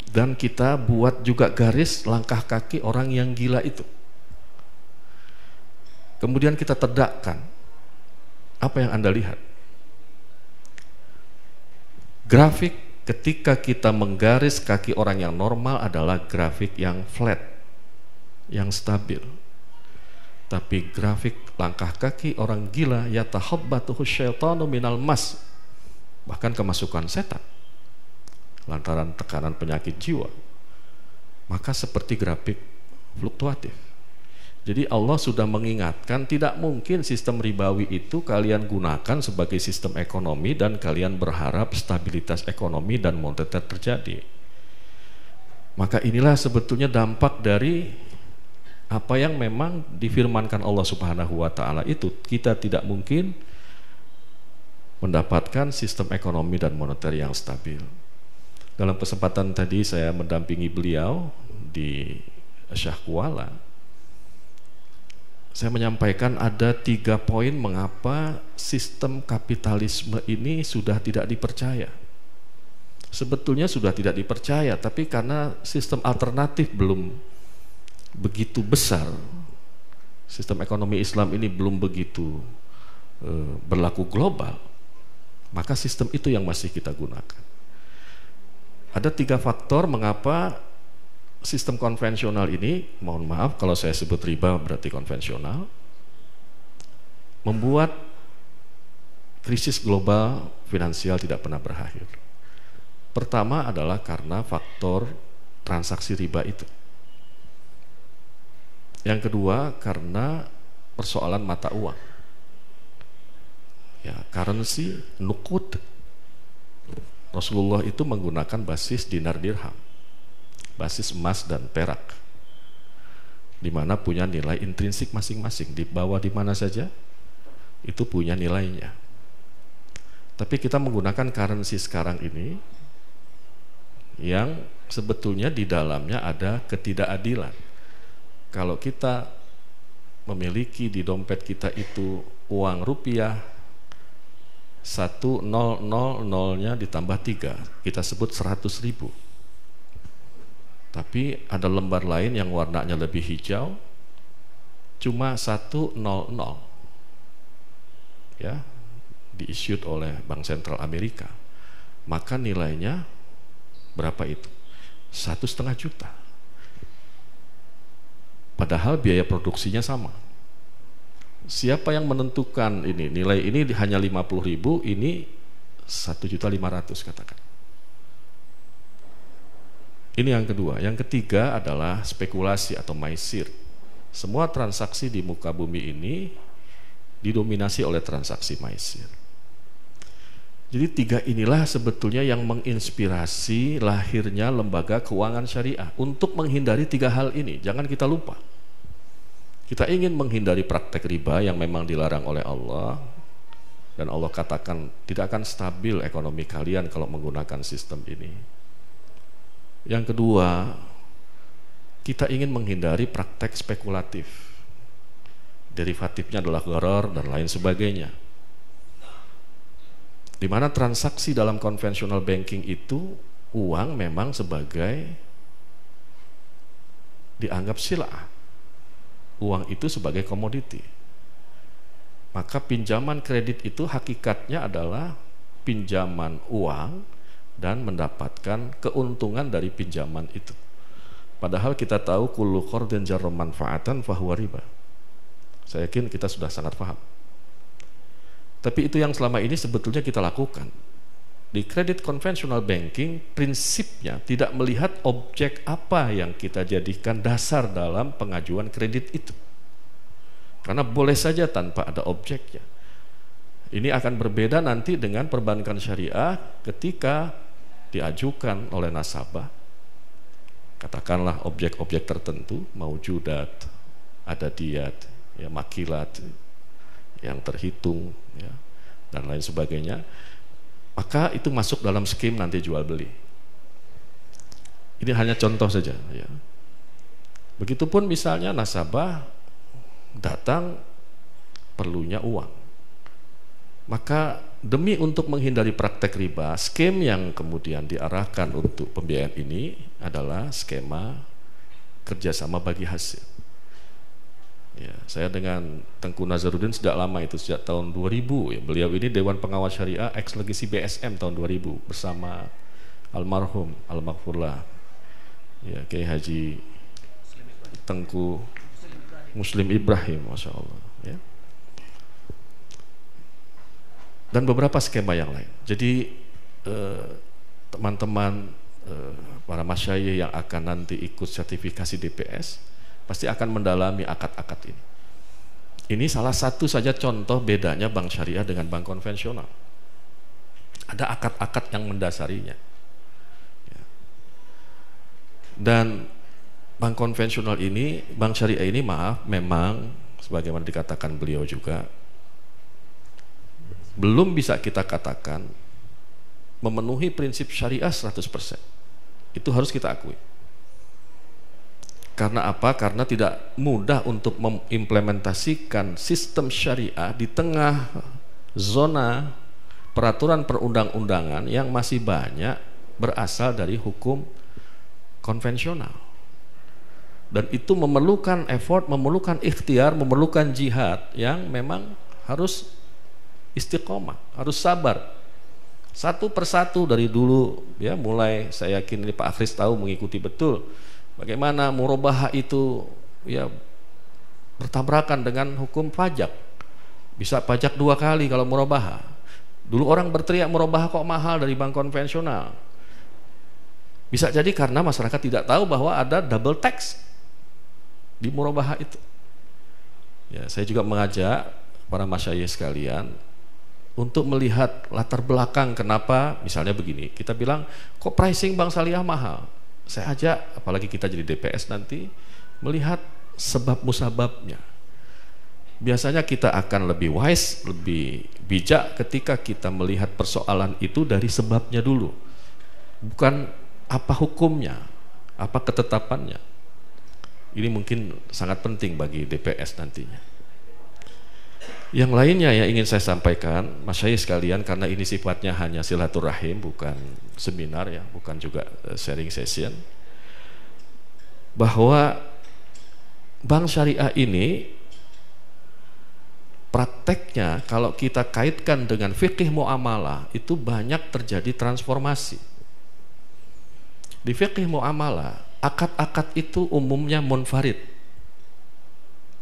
dan kita buat juga garis langkah kaki orang yang gila itu. Kemudian kita tedakkan. Apa yang Anda lihat? Grafik ketika kita menggaris kaki orang yang normal adalah grafik yang flat, yang stabil. Tapi grafik langkah kaki orang gila, yatakhabbatuhu syaitanu minal mas, bahkan kemasukan setan lantaran tekanan penyakit jiwa, maka seperti grafik fluktuatif. Jadi Allah sudah mengingatkan tidak mungkin sistem ribawi itu kalian gunakan sebagai sistem ekonomi dan kalian berharap stabilitas ekonomi dan moneter terjadi. Maka inilah sebetulnya dampak dari apa yang memang difirmankan Allah Subhanahu wa Ta'ala itu. Kita tidak mungkin mendapatkan sistem ekonomi dan moneter yang stabil. Dalam kesempatan tadi saya mendampingi beliau di Syah Kuala, saya menyampaikan ada 3 poin mengapa sistem kapitalisme ini sudah tidak dipercaya. Sebetulnya sudah tidak dipercaya, tapi karena sistem alternatif belum begitu besar, sistem ekonomi Islam ini belum begitu berlaku global, maka sistem itu yang masih kita gunakan. Ada 3 faktor mengapa sistem konvensional ini, mohon maaf kalau saya sebut riba berarti konvensional, membuat krisis global finansial tidak pernah berakhir. Pertama adalah karena faktor transaksi riba itu. Yang kedua karena persoalan mata uang, ya, currency, nukud. Rasulullah itu menggunakan basis dinar dirham, basis emas dan perak, di mana punya nilai intrinsik masing-masing. Di bawah di mana saja itu punya nilainya. Tapi kita menggunakan currency sekarang ini yang sebetulnya di dalamnya ada ketidakadilan. Kalau kita memiliki di dompet kita itu uang rupiah 1.000-nya ditambah 3, kita sebut 100.000. Tapi ada lembar lain yang warnanya lebih hijau, cuma 100, ya, di-issued oleh Bank Sentral Amerika. Maka nilainya berapa itu? 1,5 juta. Padahal biaya produksinya sama. Siapa yang menentukan ini? Nilai ini hanya 50.000, ini 1.500.000 katakan. Ini yang kedua. Yang ketiga adalah spekulasi atau maisir. Semua transaksi di muka bumi ini didominasi oleh transaksi maisir. Jadi 3 inilah sebetulnya yang menginspirasi lahirnya lembaga keuangan syariah untuk menghindari 3 hal ini. Jangan kita lupa. Kita ingin menghindari praktek riba yang memang dilarang oleh Allah, dan Allah katakan tidak akan stabil ekonomi kalian kalau menggunakan sistem ini. Yang kedua, kita ingin menghindari praktek spekulatif. Derivatifnya adalah gharar dan lain sebagainya. Di mana transaksi dalam konvensional banking itu uang memang sebagai dianggap sila'ah. Uang itu sebagai komoditi. Maka pinjaman kredit itu hakikatnya adalah pinjaman uang dan mendapatkan keuntungan dari pinjaman itu. Padahal kita tahu kullu qardin jarra manfaatan fahuwa riba. Saya yakin kita sudah sangat paham. Tapi itu yang selama ini sebetulnya kita lakukan. di kredit konvensional banking prinsipnya tidak melihat objek apa yang kita jadikan dasar dalam pengajuan kredit itu. Karena boleh saja tanpa ada objeknya. Ini akan berbeda nanti dengan perbankan syariah ketika diajukan oleh nasabah. Katakanlah objek-objek tertentu, maujudat, adadiyat, ya, makilat yang terhitung, ya, dan lain sebagainya. Maka itu masuk dalam skim nanti jual beli. Ini hanya contoh saja, ya. Begitupun misalnya nasabah datang perlunya uang, maka demi untuk menghindari praktek riba, skim yang kemudian diarahkan untuk pembiayaan ini adalah skema kerjasama bagi hasil. Ya, saya dengan Tengku Nazarudin sejak lama itu, sejak tahun 2000 ya. Beliau ini Dewan Pengawas Syariah ex legisi BSM tahun 2000 bersama almarhum almarhumlah ya Kiai Haji Tengku Muslim Ibrahim, Masya Allah, ya. Dan beberapa skema yang lain. Jadi teman-teman para masyayikh yang akan nanti ikut sertifikasi DPS pasti akan mendalami akad-akad ini. Ini salah satu saja contoh bedanya bank syariah dengan bank konvensional. Ada akad-akad yang mendasarinya. Dan bank konvensional ini, bank syariah ini memang sebagaimana dikatakan beliau juga, belum bisa kita katakan memenuhi prinsip syariah 100%. Itu harus kita akui. Karena apa? Karena tidak mudah untuk mengimplementasikan sistem syariah di tengah zona peraturan perundang-undangan yang masih banyak berasal dari hukum konvensional. Dan itu memerlukan effort, memerlukan ikhtiar, memerlukan jihad yang memang harus istiqomah, harus sabar. Satu persatu dari dulu, ya, mulai saya yakin ini Pak Akhris tahu, mengikuti betul bagaimana murabahah itu ya bertabrakan dengan hukum pajak. Bisa pajak 2 kali kalau murabahah. Dulu orang berteriak murabahah kok mahal dari bank konvensional. Bisa jadi karena masyarakat tidak tahu bahwa ada double tax di murabahah itu. Ya, saya juga mengajak para masyayikh sekalian untuk melihat latar belakang kenapa misalnya begini. Kita bilang kok pricing bank syariah mahal. Saya ajak, apalagi kita jadi DPS nanti, melihat sebab musababnya. Biasanya kita akan lebih wise, lebih bijak ketika kita melihat persoalan itu dari sebabnya dulu, bukan apa hukumnya, apa ketetapannya. Ini mungkin sangat penting bagi DPS nantinya. Yang lainnya yang ingin saya sampaikan, masyayikh sekalian, karena ini sifatnya hanya silaturahim, bukan seminar ya, bukan juga sharing session, bahwa bank syariah ini prakteknya kalau kita kaitkan dengan fikih muamalah itu banyak terjadi transformasi. Di fikih muamalah, akad-akad itu umumnya munfarid.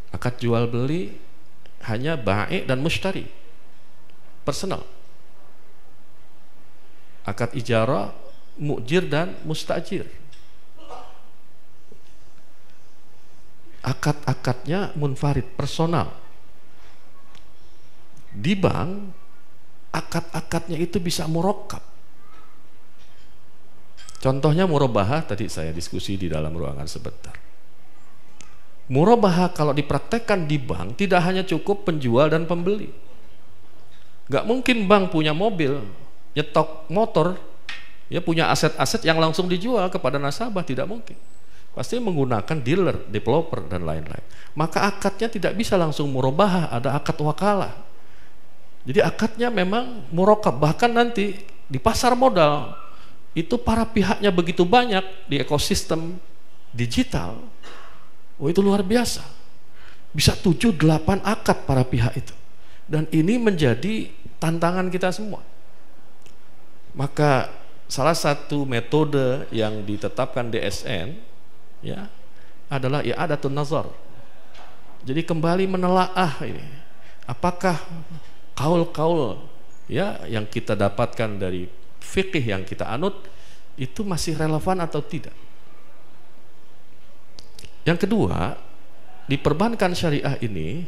Akad jual beli hanya ba'i dan mushtari, personal. Akad ijarah mu'jir dan mustajir. Akad-akadnya munfarid, personal. Di bank akad-akadnya itu bisa murakkab. Contohnya murabahah, tadi saya diskusi di dalam ruangan sebentar. Murabahah kalau dipraktekkan di bank tidak hanya cukup penjual dan pembeli. Gak mungkin bank punya mobil, nyetok motor, ya punya aset-aset yang langsung dijual kepada nasabah, tidak mungkin. Pasti menggunakan dealer, developer dan lain-lain. Maka akadnya tidak bisa langsung murabahah, ada akad wakalah. Jadi akadnya memang murakkab. Bahkan nanti di pasar modal itu para pihaknya begitu banyak di ekosistem digital. Oh, itu luar biasa. Bisa 7-8 akad para pihak itu. Dan ini menjadi tantangan kita semua. Maka salah satu metode yang ditetapkan DSN ya adalah i'adatun nazar. Jadi kembali menelaah ini. Apakah kaul-kaul ya yang kita dapatkan dari fikih yang kita anut itu masih relevan atau tidak. Yang kedua, di perbankan syariah ini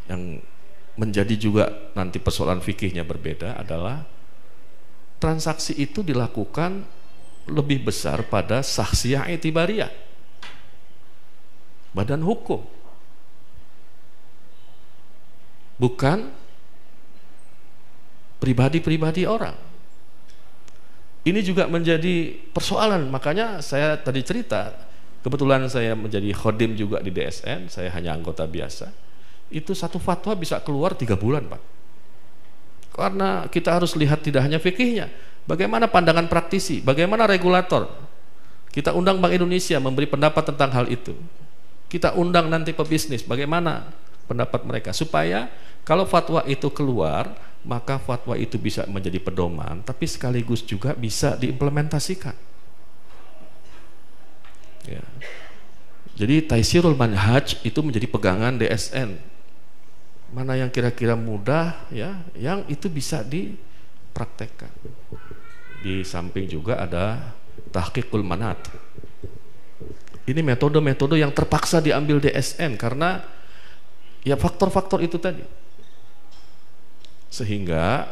yang menjadi juga nanti persoalan fikihnya berbeda adalah transaksi itu dilakukan lebih besar pada saksiyah i'tibariyah, badan hukum, bukan pribadi-pribadi orang. Ini juga menjadi persoalan, makanya saya tadi cerita, kebetulan saya menjadi khodim juga di DSN, saya hanya anggota biasa. Itu satu fatwa bisa keluar 3 bulan, Pak. Karena kita harus lihat tidak hanya fikihnya, bagaimana pandangan praktisi, bagaimana regulator. Kita undang Bank Indonesia memberi pendapat tentang hal itu. Kita undang nanti pebisnis, bagaimana pendapat mereka, supaya kalau fatwa itu keluar, maka fatwa itu bisa menjadi pedoman, tapi sekaligus juga bisa diimplementasikan. Ya. Jadi taisirul manhaj itu menjadi pegangan DSN. Mana yang kira-kira mudah, ya, yang itu bisa dipraktekkan. Di samping juga ada tahqiqul manat. Ini metode-metode yang terpaksa diambil DSN karena ya faktor-faktor itu tadi. Sehingga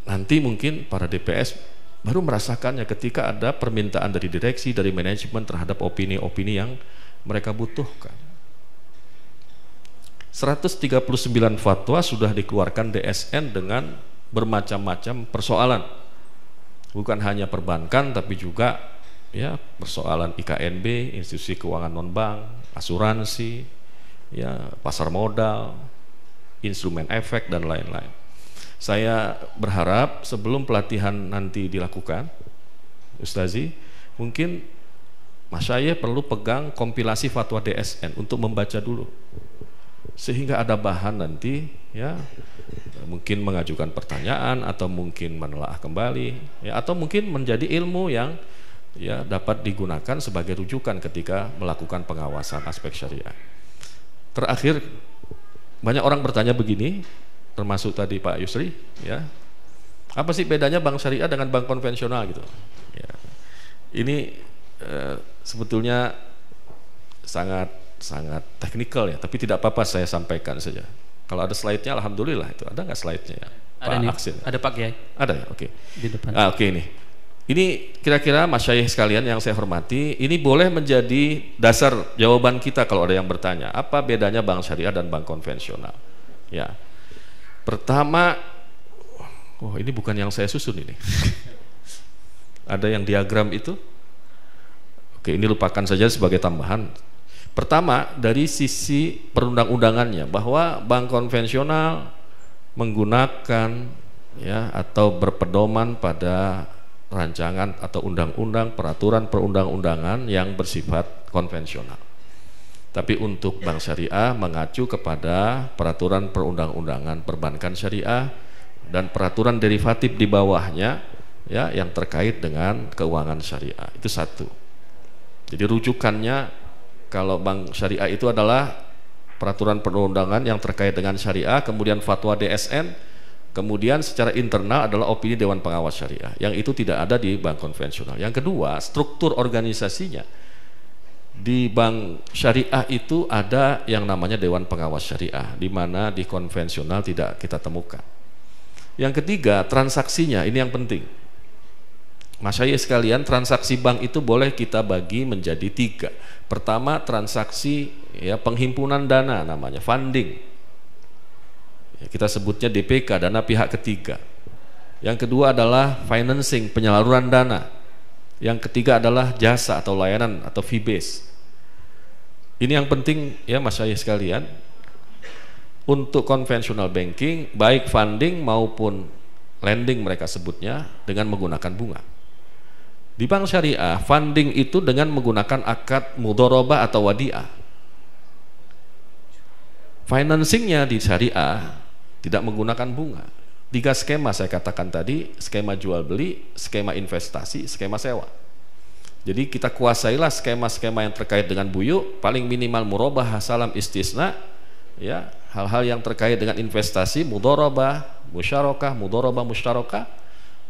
nanti mungkin para DPS baru merasakannya ketika ada permintaan dari direksi, dari manajemen terhadap opini-opini yang mereka butuhkan. 139 fatwa sudah dikeluarkan DSN dengan bermacam-macam persoalan. Bukan hanya perbankan tapi juga ya persoalan IKNB, institusi keuangan non-bank, asuransi, ya pasar modal, instrumen efek dan lain-lain. Saya berharap sebelum pelatihan nanti dilakukan, Ustazi, mungkin masyayikh perlu pegang kompilasi fatwa DSN untuk membaca dulu, sehingga ada bahan nanti, ya mungkin mengajukan pertanyaan atau mungkin menelaah kembali, ya atau mungkin menjadi ilmu yang ya dapat digunakan sebagai rujukan ketika melakukan pengawasan aspek syariah. Terakhir, banyak orang bertanya begini, termasuk tadi Pak Yusri, ya, apa sih bedanya bank syariah dengan bank konvensional gitu? Ya, ini sebetulnya sangat teknikal ya, tapi tidak apa-apa saya sampaikan saja. Kalau ada slide-nya, alhamdulillah itu. Ada nggak slide-nya? Ya? Ada Pak nih, Aksin. ada Pak Kiai. Ada ya, oke. Di depan. Oke ini. Ini kira-kira masyayikh sekalian yang saya hormati, ini boleh menjadi dasar jawaban kita kalau ada yang bertanya, apa bedanya bank syariah dan bank konvensional? Ya. Pertama, ini bukan yang saya susun ini. Ada yang diagram itu? Oke, ini lupakan saja sebagai tambahan. Pertama, dari sisi perundang-undangannya, bahwa bank konvensional menggunakan ya atau berpedoman pada rancangan atau undang-undang, peraturan perundang-undangan yang bersifat konvensional. Tapi untuk bank syariah mengacu kepada peraturan perundang-undangan perbankan syariah dan peraturan derivatif di bawahnya ya yang terkait dengan keuangan syariah. Itu satu. Jadi rujukannya kalau bank syariah itu adalah peraturan perundang-undangan yang terkait dengan syariah, kemudian fatwa DSN, kemudian secara internal adalah opini Dewan Pengawas Syariah, yang itu tidak ada di bank konvensional. Yang kedua, struktur organisasinya di bank syariah itu ada yang namanya Dewan Pengawas Syariah, di mana di konvensional tidak kita temukan. Yang ketiga, transaksinya, ini yang penting. Masyayikh sekalian, transaksi bank itu boleh kita bagi menjadi 3. Pertama, transaksi ya penghimpunan dana, namanya funding. Kita sebutnya DPK, dana pihak ketiga. Yang kedua adalah financing, penyaluran dana. Yang ketiga adalah jasa atau layanan atau fee base. Ini yang penting ya masyayikh sekalian. Untuk konvensional banking, baik funding maupun lending mereka sebutnya dengan menggunakan bunga. Di bank syariah, funding itu dengan menggunakan akad mudharabah atau wadiah. Financingnya di syariah tidak menggunakan bunga. 3 skema saya katakan tadi, skema jual beli, skema investasi, skema sewa. Jadi kita kuasailah skema-skema yang terkait dengan buyu, paling minimal murabah, salam, istisna, ya hal-hal yang terkait dengan investasi, mudharabah, musyarakah, mudharabah musyarakah.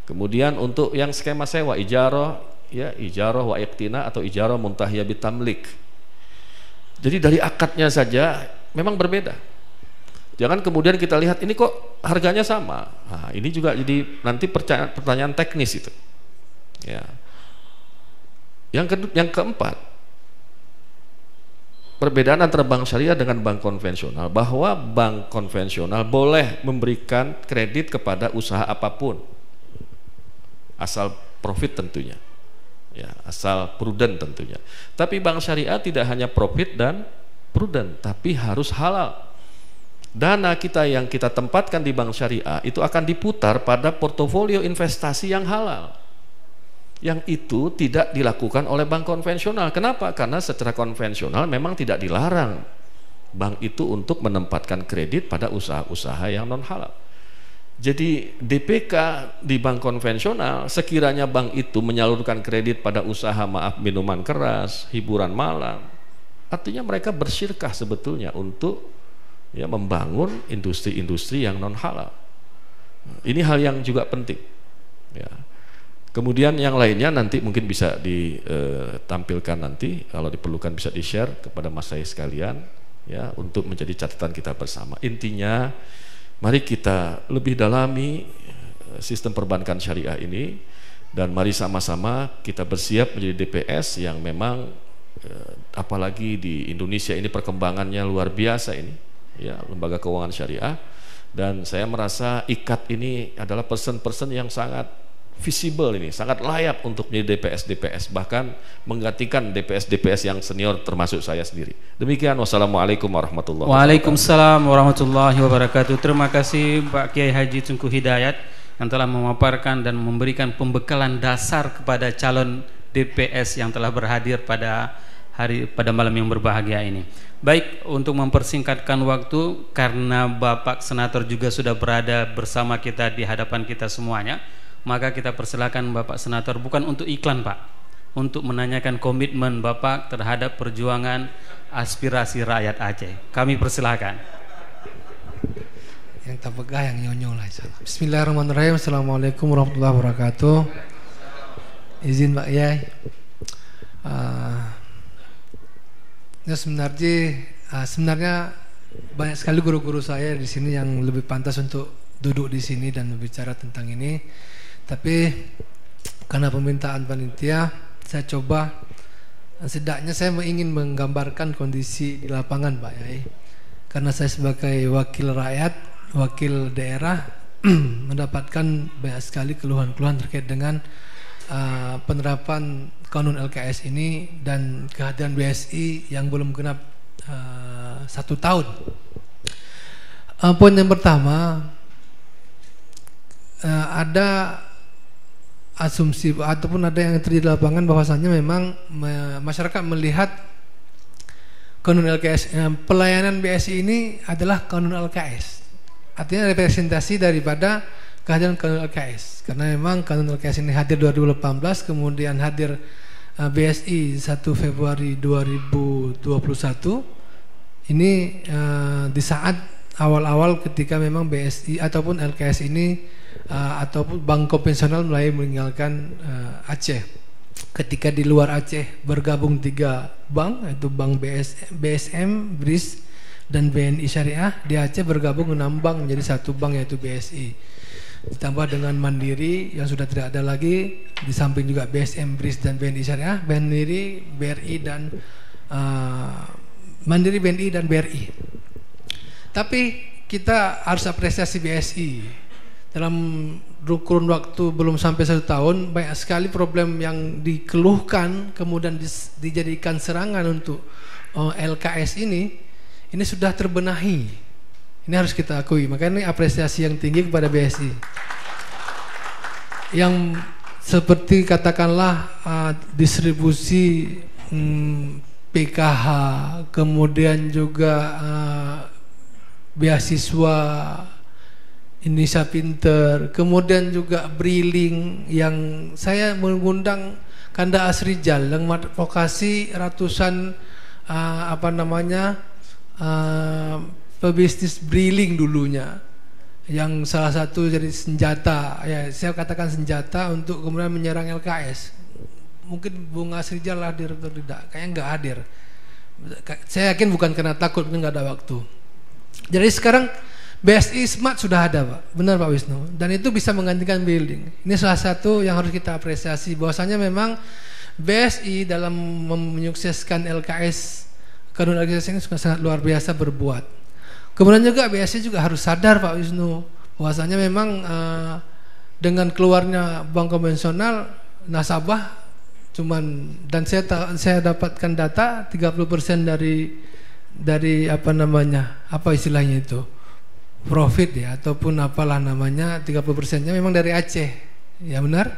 Kemudian untuk yang skema sewa, ijarah, ya, ijarah wa iqtina atau ijarah muntahiyah bitamlik. Jadi dari akadnya saja memang berbeda. Jangan kemudian kita lihat ini kok harganya sama. Nah, ini juga jadi nanti pertanyaan teknis itu. Ya. Yang keempat, perbedaan antara bank syariah dengan bank konvensional, bahwa bank konvensional boleh memberikan kredit kepada usaha apapun asal profit tentunya, ya, asal prudent tentunya. Tapi bank syariah tidak hanya profit dan prudent, tapi harus halal. Dana kita yang kita tempatkan di bank syariah itu akan diputar pada portofolio investasi yang halal, yang itu tidak dilakukan oleh bank konvensional. Kenapa? Karena secara konvensional memang tidak dilarang bank itu untuk menempatkan kredit pada usaha-usaha yang non halal. Jadi DPK di bank konvensional, sekiranya bank itu menyalurkan kredit pada usaha minuman keras, hiburan malam, artinya mereka bersyirkah sebetulnya untuk, ya, membangun industri-industri yang non halal. Ini hal yang juga penting, ya. Kemudian yang lainnya nanti mungkin bisa ditampilkan nanti, kalau diperlukan bisa di-share kepada mas saya sekalian, ya, untuk menjadi catatan kita bersama. Intinya, mari kita lebih dalami sistem perbankan syariah ini, dan mari sama-sama kita bersiap menjadi DPS yang memang apalagi di Indonesia ini perkembangannya luar biasa ini, ya, lembaga keuangan syariah. Dan saya merasa IKAT ini adalah person-person yang sangat visible ini, sangat layak untuk menjadi DPS-DPS, bahkan menggantikan DPS-DPS yang senior termasuk saya sendiri. Demikian, wassalamualaikum warahmatullahi wabarakatuh. Waalaikumsalam warahmatullahi wabarakatuh. Terima kasih Pak Kiai Haji Tengku Hidayat yang telah memaparkan dan memberikan pembekalan dasar kepada calon DPS yang telah berhadir pada malam yang berbahagia ini. Baik, untuk mempersingkatkan waktu, karena Bapak Senator juga sudah berada bersama kita di hadapan kita semuanya, maka kita persilakan Bapak Senator, bukan untuk iklan Pak, untuk menanyakan komitmen Bapak terhadap perjuangan aspirasi rakyat Aceh. Kami persilakan. Yang tak pegah, yang nyonyo lah. Bismillahirrahmanirrahim. Assalamualaikum warahmatullahi wabarakatuh. Izin Pak Yai. Sebenarnya banyak sekali guru-guru saya di sini yang lebih pantas untuk duduk di sini dan berbicara tentang ini. Tapi karena permintaan panitia, saya coba, setidaknya saya ingin menggambarkan kondisi di lapangan Pak Yai. Karena saya sebagai wakil rakyat, wakil daerah mendapatkan banyak sekali keluhan-keluhan terkait dengan penerapan kanun LKS ini dan kehadiran BSI yang belum genap 1 tahun. Poin yang pertama, ada asumsi ataupun ada yang terjadi di lapangan bahwasannya memang masyarakat melihat kanun LKS, pelayanan BSI ini adalah kanun LKS, artinya representasi daripada kehadiran kanun LKS. Karena memang kanun LKS ini hadir 2018, kemudian hadir BSI 1 Februari 2021. Ini di saat awal-awal ketika memang BSI ataupun LKS ini ataupun bank konvensional mulai meninggalkan Aceh. Ketika di luar Aceh bergabung 3 bank, yaitu Bank BSM, BRIS, dan BNI Syariah. Di Aceh bergabung 6 bank menjadi 1 bank, yaitu BSI. Ditambah dengan Mandiri yang sudah tidak ada lagi, di samping juga BSM, BRIS, dan BNI Syariah, Mandiri, BRI, dan Mandiri, BNI, dan BRI. Tapi kita harus apresiasi BSI. Dalam kurun waktu belum sampai 1 tahun, banyak sekali problem yang dikeluhkan kemudian dijadikan serangan untuk LKS ini sudah terbenahi. Ini harus kita akui. Makanya ini apresiasi yang tinggi kepada BSI. Yang seperti katakanlah distribusi PKH, kemudian juga beasiswa Indonesia Pinter, kemudian juga Briling, yang saya mengundang Kanda Asrijal yang mengadvokasi ratusan pebisnis briling dulunya, yang salah satu jadi senjata, ya saya katakan senjata untuk kemudian menyerang LKS. Mungkin Bung Asrijal hadir atau tidak, kayaknya nggak hadir. Saya yakin bukan karena takut, mungkin nggak ada waktu. Jadi sekarang BSI Smart sudah ada, Pak. Benar Pak Wisnu. Dan itu bisa menggantikan building. Ini salah satu yang harus kita apresiasi, bahwasanya memang BSI dalam menyukseskan LKS, kanun LKS ini sangat luar biasa berbuat. Kemudian juga BSI juga harus sadar Pak Wisnu, bahwasanya memang dengan keluarnya bank konvensional, nasabah cuman, dan saya dapatkan data 30% dari apa namanya, apa istilahnya itu, profit ya, ataupun apalah namanya, 30%-nya memang dari Aceh, ya benar.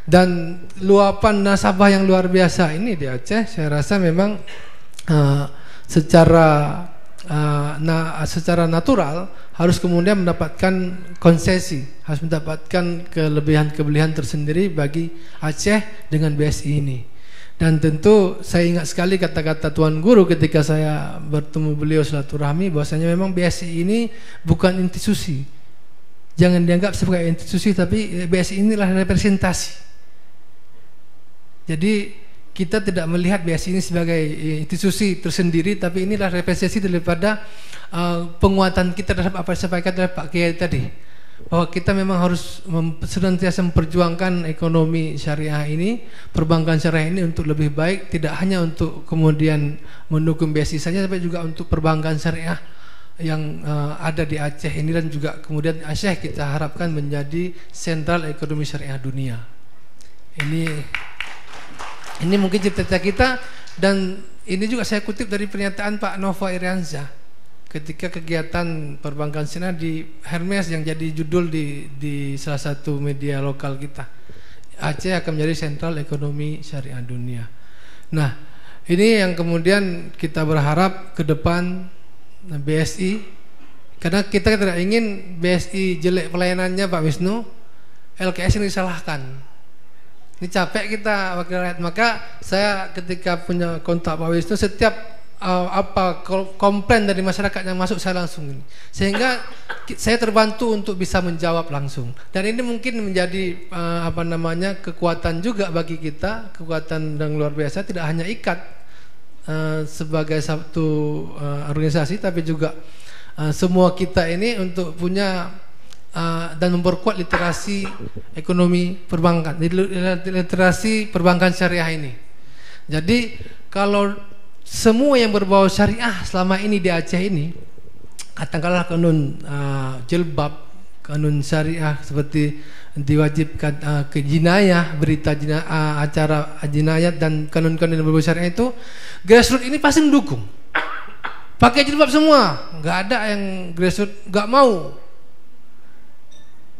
Dan luapan nasabah yang luar biasa ini di Aceh, saya rasa memang secara natural harus kemudian mendapatkan konsesi, harus mendapatkan kelebihan tersendiri bagi Aceh dengan BSI ini. Dan tentu saya ingat sekali kata-kata Tuan Guru ketika saya bertemu beliau silaturahmi, bahwasanya memang BSI ini bukan institusi, jangan dianggap sebagai institusi, tapi BSI inilah representasi. Jadi kita tidak melihat BSI ini sebagai institusi tersendiri, tapi inilah representasi daripada penguatan kita terhadap apa yang disampaikan oleh Pak Kiai tadi, bahwa kita memang harus senantiasa memperjuangkan ekonomi syariah ini, perbankan syariah ini untuk lebih baik, tidak hanya untuk kemudian mendukung BSI saja, tapi juga untuk perbankan syariah yang ada di Aceh ini, dan juga kemudian Aceh kita harapkan menjadi sentral ekonomi syariah dunia. Ini mungkin cita-cita kita, dan ini juga saya kutip dari pernyataan Pak Nova Iriansyah ketika kegiatan perbankan syariah di Hermes yang jadi judul di salah satu media lokal kita. Aceh akan menjadi sentral ekonomi syariah dunia. Nah, ini yang kemudian kita berharap ke depan BSI, karena kita tidak ingin BSI jelek pelayanannya Pak Wisnu, LKS ini disalahkan. Ini capek kita wakil rakyat. Maka saya ketika punya kontak Pak Wisnu, setiap komplain dari masyarakat yang masuk saya langsung ini, sehingga saya terbantu untuk bisa menjawab langsung. Dan ini mungkin menjadi kekuatan juga bagi kita, kekuatan yang luar biasa, tidak hanya ikat sebagai satu organisasi, tapi juga semua kita ini untuk punya dan memperkuat literasi ekonomi perbankan, literasi perbankan syariah ini. Jadi kalau semua yang berbau syariah selama ini di Aceh ini, katakanlah kanun jilbab, kanun syariah seperti diwajibkan ke jinayah, berita jinayah, acara jinayah, dan kanun-kanun yang berbau syariah itu, grassroots ini pasti mendukung. Pakai jilbab semua, nggak ada yang grassroots nggak mau.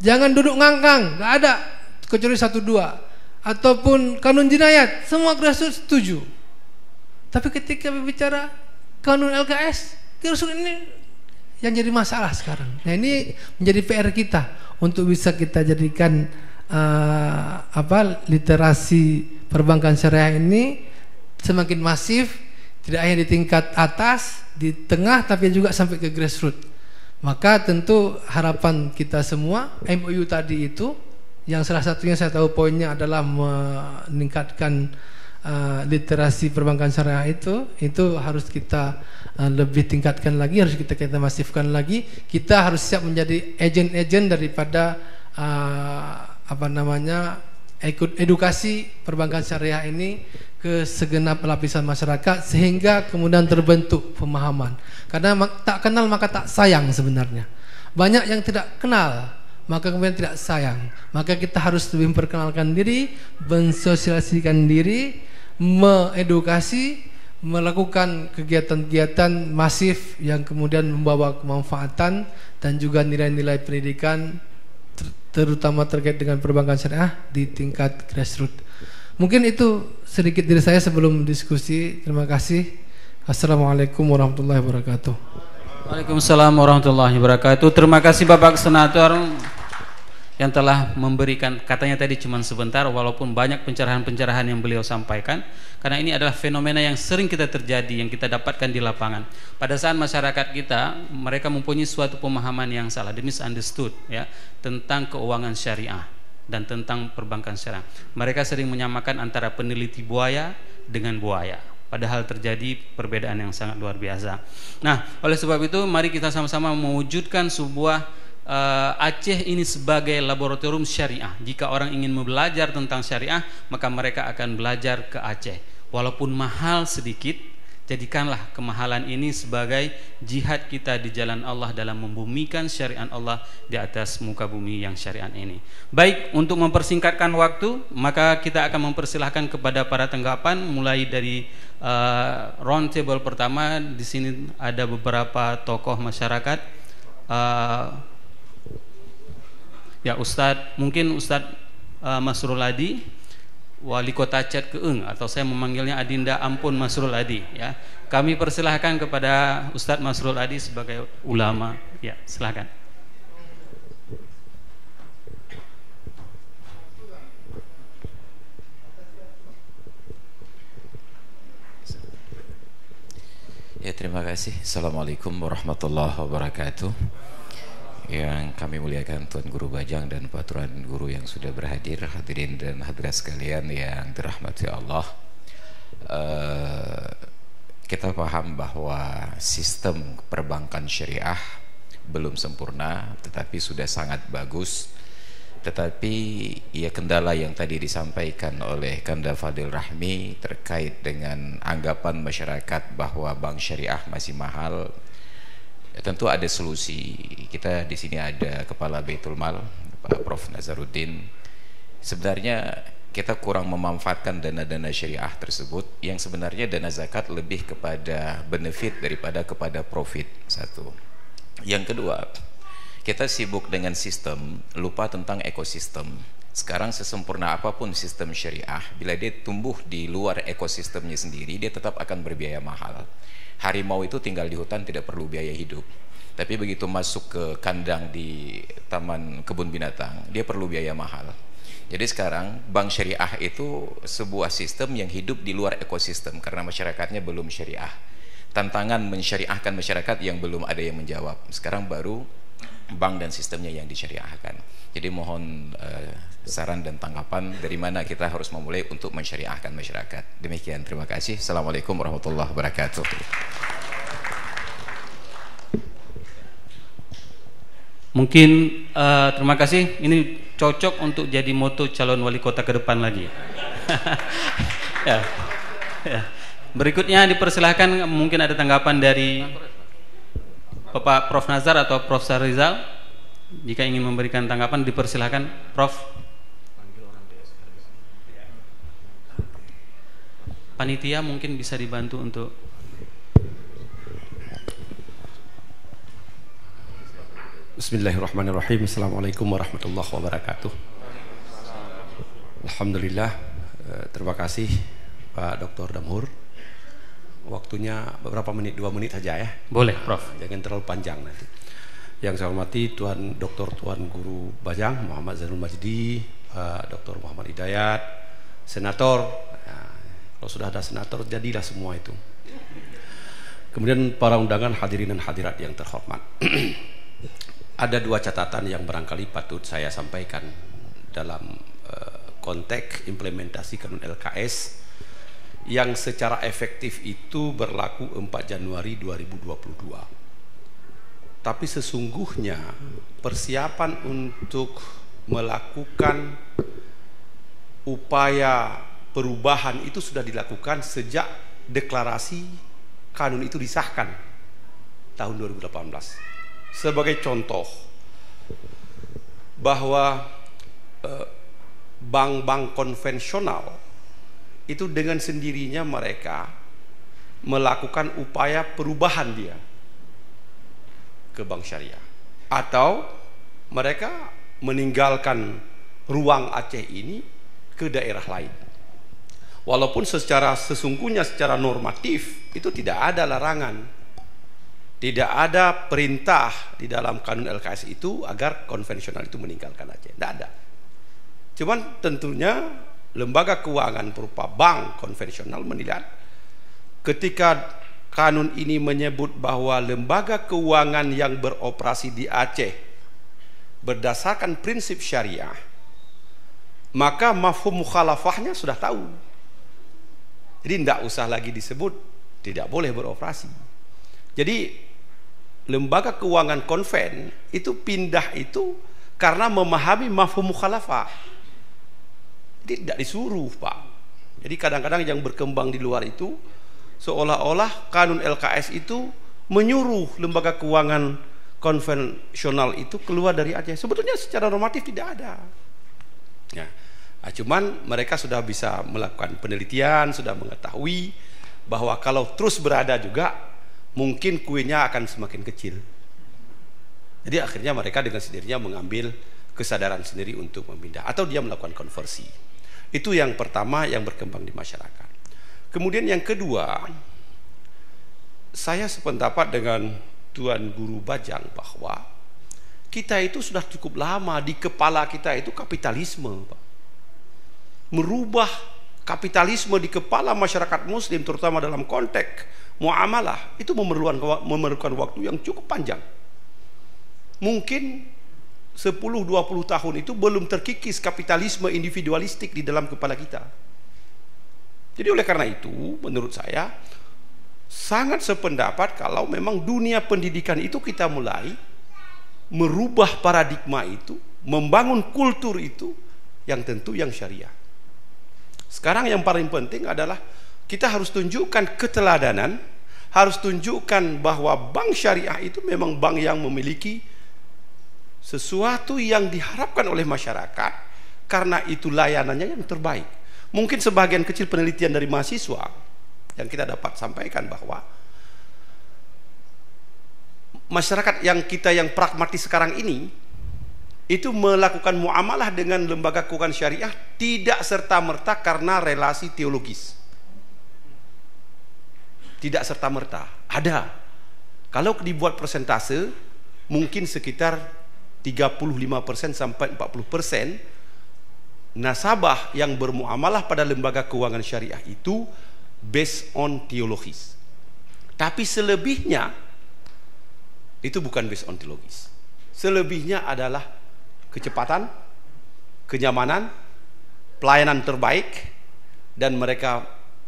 Jangan duduk ngangkang, nggak ada, kecuali 1-2. Ataupun kanun jinayat, semua grassroots setuju. Tapi ketika berbicara kanun LKS, grassroots ini yang jadi masalah sekarang. Nah, ini menjadi PR kita untuk bisa kita jadikan literasi perbankan syariah ini semakin masif, tidak hanya di tingkat atas, di tengah, tapi juga sampai ke grassroots. Maka tentu harapan kita semua, MOU tadi itu, yang salah satunya saya tahu poinnya adalah meningkatkan literasi perbankan syariah itu harus kita lebih tingkatkan lagi, harus kita masifkan lagi. Kita harus siap menjadi agen-agen daripada edukasi perbankan syariah ini ke segenap lapisan masyarakat, sehingga kemudian terbentuk pemahaman. Karena tak kenal maka tak sayang sebenarnya. Banyak yang tidak kenal, maka kemudian tidak sayang. Maka kita harus lebih memperkenalkan diri, mensosialisasikan diri, mengedukasi, melakukan kegiatan-kegiatan masif yang kemudian membawa kemanfaatan dan juga nilai-nilai pendidikan, terutama terkait dengan perbankan syariah di tingkat grassroots. Mungkin itu sedikit dari saya sebelum diskusi. Terima kasih. Assalamualaikum warahmatullahi wabarakatuh. Waalaikumsalam warahmatullahi wabarakatuh. Terima kasih Bapak Senator. yang telah memberikan, katanya tadi cuma sebentar, walaupun banyak pencerahan-pencerahan yang beliau sampaikan, karena ini adalah fenomena yang sering kita terjadi, yang kita dapatkan di lapangan. Pada saat masyarakat kita, mereka mempunyai suatu pemahaman yang salah, misunderstood ya, tentang keuangan syariah dan tentang perbankan syariah. Mereka sering menyamakan antara peneliti buaya dengan buaya, padahal terjadi perbedaan yang sangat luar biasa. Nah, oleh sebab itu mari kita sama-sama mewujudkan sebuah Aceh ini sebagai laboratorium syariah. Jika orang ingin belajar tentang syariah, maka mereka akan belajar ke Aceh. Walaupun mahal sedikit, jadikanlah kemahalan ini sebagai jihad kita di jalan Allah dalam membumikan syariat Allah di atas muka bumi yang syariat ini. Baik, untuk mempersingkatkan waktu, maka kita akan mempersilahkan kepada para tanggapan, mulai dari round table pertama. Di sini ada beberapa tokoh masyarakat. Ya, Ustadz, mungkin Ustadz Masrul Adi, Wali Kota Aceh Keeng, atau saya memanggilnya Adinda Ampun Masrul Adi ya. Kami persilahkan kepada Ustadz Masrul Adi sebagai ulama. Ya, silakan. Ya, terima kasih. Assalamualaikum warahmatullahi wabarakatuh. Yang kami muliakan Tuan Guru Bajang dan Pak Tuan Guru yang sudah berhadir, hadirin dan hadirat sekalian yang dirahmati Allah. Kita paham bahwa sistem perbankan syariah belum sempurna, tetapi sudah sangat bagus. Tetapi ya, kendala yang tadi disampaikan oleh Kanda Fadil Rahmi terkait dengan anggapan masyarakat bahwa bank syariah masih mahal, ya, tentu ada solusi. Kita di sini ada Kepala Baitul Mal, Pak Prof Nazaruddin. Sebenarnya kita kurang memanfaatkan dana-dana syariah tersebut, yang sebenarnya dana zakat lebih kepada benefit daripada kepada profit. Satu. Yang kedua, kita sibuk dengan sistem, lupa tentang ekosistem. Sekarang sesempurna apapun sistem syariah, bila dia tumbuh di luar ekosistemnya sendiri, dia tetap akan berbiaya mahal. Harimau itu tinggal di hutan, tidak perlu biaya hidup. Tapi begitu masuk ke kandang di taman kebun binatang, dia perlu biaya mahal. Jadi sekarang bank syariah itu sebuah sistem yang hidup di luar ekosistem karena masyarakatnya belum syariah. Tantangan mensyariahkan masyarakat yang belum ada yang menjawab. Sekarang baru bank dan sistemnya yang disyariahkan. Jadi mohon saran dan tanggapan dari mana kita harus memulai untuk mensyariahkan masyarakat. Demikian, terima kasih. Assalamualaikum warahmatullahi wabarakatuh. Mungkin terima kasih. Ini cocok untuk jadi moto calon wali kota ke depan lagi. Ya. Ya. Berikutnya dipersilahkan, mungkin ada tanggapan dari Bapak Prof Nazar atau Prof Sarizal. Jika ingin memberikan tanggapan, dipersilahkan, Prof. Panitia mungkin bisa dibantu untuk. Bismillahirrahmanirrahim. Assalamualaikum warahmatullahi wabarakatuh. Alhamdulillah. Terima kasih Pak Dr. Damhur. Waktunya beberapa menit, 2 menit saja ya. Boleh, Prof. Jangan terlalu panjang nanti. Yang saya hormati Tuan Dr. Tuan Guru Bajang Muhammad Zainul Majdi, Dr. Muhammad Hidayat, Senator. Nah, kalau sudah ada senator, jadilah semua itu. Kemudian para undangan, hadirin dan hadirat yang terhormat. Ada 2 catatan yang barangkali patut saya sampaikan dalam konteks implementasi kanun LKS yang secara efektif itu berlaku 4 Januari 2022. Tapi sesungguhnya persiapan untuk melakukan upaya perubahan itu sudah dilakukan sejak deklarasi kanun itu disahkan tahun 2018. Sebagai contoh bahwa bank-bank konvensional itu dengan sendirinya mereka melakukan upaya perubahan dia ke bank syariah, atau mereka meninggalkan ruang Aceh ini ke daerah lain. Walaupun secara sesungguhnya secara normatif itu tidak ada larangan Tidak ada perintah di dalam kanun LKS itu agar konvensional itu meninggalkan Aceh. Tidak ada. Cuman tentunya lembaga keuangan berupa bank konvensional menilai ketika kanun ini menyebut bahwa lembaga keuangan yang beroperasi di Aceh berdasarkan prinsip syariah, maka mafhum mukhalafahnya sudah tahu. Jadi tidak usah lagi disebut tidak boleh beroperasi. Jadi lembaga keuangan konven itu pindah itu karena memahami mafhum mukhalafah. Jadi tidak disuruh, Pak. Jadi kadang-kadang yang berkembang di luar itu seolah-olah kanun LKS itu menyuruh lembaga keuangan konvensional itu keluar dari Aceh. Sebetulnya secara normatif tidak ada. Ya. Nah, cuman mereka sudah bisa melakukan penelitian, sudah mengetahui bahwa kalau terus berada juga mungkin kuenya akan semakin kecil. Jadi akhirnya mereka dengan sendirinya mengambil kesadaran sendiri untuk memindah atau dia melakukan konversi. Itu yang pertama yang berkembang di masyarakat. Kemudian yang kedua, saya sependapat dengan Tuan Guru Bajang bahwa kita itu sudah cukup lama di kepala kita itu kapitalisme, Pak. Merubah kapitalisme di kepala masyarakat muslim terutama dalam konteks muamalah itu memerlukan waktu yang cukup panjang. Mungkin 10-20 tahun itu belum terkikis kapitalisme individualistik di dalam kepala kita. Jadi oleh karena itu menurut saya sangat sependapat kalau memang dunia pendidikan itu kita mulai merubah paradigma itu, membangun kultur itu yang tentu yang syariah. Sekarang yang paling penting adalah kita harus tunjukkan keteladanan, harus tunjukkan bahwa bank syariah itu memang bank yang memiliki sesuatu yang diharapkan oleh masyarakat karena itu layanannya yang terbaik. Mungkin sebagian kecil penelitian dari mahasiswa yang kita dapat sampaikan bahwa masyarakat yang pragmatis sekarang ini itu melakukan muamalah dengan lembaga keuangan syariah tidak serta-merta karena relasi teologis. Tidak serta-merta. Ada. Kalau dibuat persentase mungkin sekitar 35% sampai 40% nasabah yang bermuamalah pada lembaga keuangan syariah itu based on teologis. Tapi selebihnya itu bukan based on teologis. Selebihnya adalah kecepatan, kenyamanan, pelayanan terbaik, dan mereka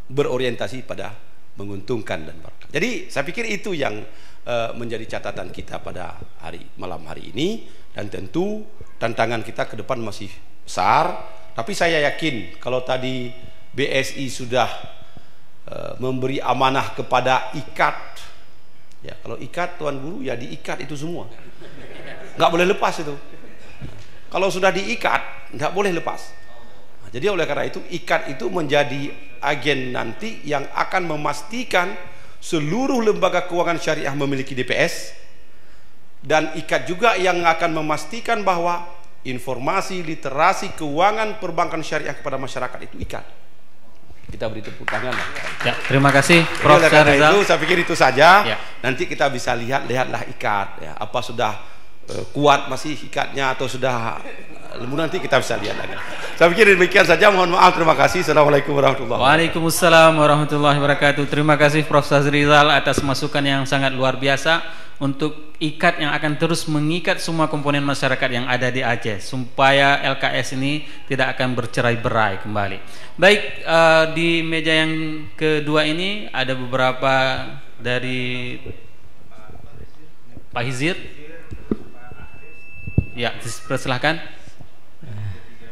berorientasi pada menguntungkan dan berkah. Jadi saya pikir itu yang menjadi catatan kita pada malam hari ini, dan tentu tantangan kita ke depan masih besar. Tapi saya yakin kalau tadi BSI sudah memberi amanah kepada IKAT, ya kalau IKAT Tuan Guru ya diikat itu semua, nggak boleh lepas itu. Kalau sudah diikat, nggak boleh lepas. Nah, jadi oleh karena itu IKAT itu menjadi agen nanti yang akan memastikan seluruh lembaga keuangan syariah memiliki DPS, dan IKAT juga yang akan memastikan bahwa informasi literasi keuangan perbankan syariah kepada masyarakat itu IKAT. Kita beri tepuk tangan. Ya, terima kasih Prof. Rizal. Itu saya pikir itu saja. Ya. Nanti kita bisa lihatlah IKAT. Ya, apa sudah kuat masih ikatnya atau sudah lembu, nanti kita bisa lihat lagi. Saya pikir demikian saja. Mohon maaf. Terima kasih. Assalamualaikum warahmatullahi wabarakatuh. Waalaikumsalam warahmatullahi wabarakatuh. Terima kasih Prof. Rizal atas masukan yang sangat luar biasa untuk IKAT yang akan terus mengikat semua komponen masyarakat yang ada di Aceh supaya LKS ini tidak akan bercerai-berai kembali. Baik, di meja yang kedua ini ada beberapa dari Pak Hizir. Ya, persilahkan.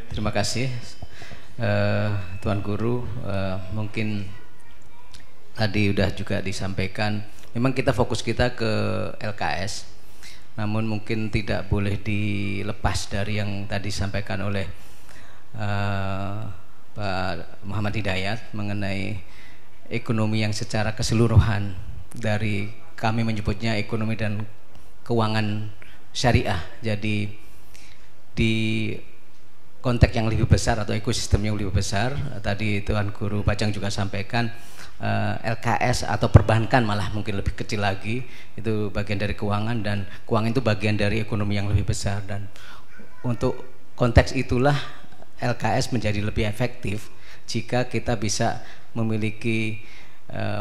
Terima kasih Tuan Guru. Mungkin tadi sudah juga disampaikan, memang kita fokus kita ke LKS, namun mungkin tidak boleh dilepas dari yang tadi disampaikan oleh Pak Muhammad Hidayat mengenai ekonomi yang secara keseluruhan, dari kami menyebutnya ekonomi dan keuangan syariah. Jadi di konteks yang lebih besar atau ekosistem yang lebih besar, tadi Tuan Guru Bajang juga sampaikan LKS atau perbankan malah mungkin lebih kecil lagi, itu bagian dari keuangan, dan keuangan itu bagian dari ekonomi yang lebih besar. Dan untuk konteks itulah LKS menjadi lebih efektif jika kita bisa memiliki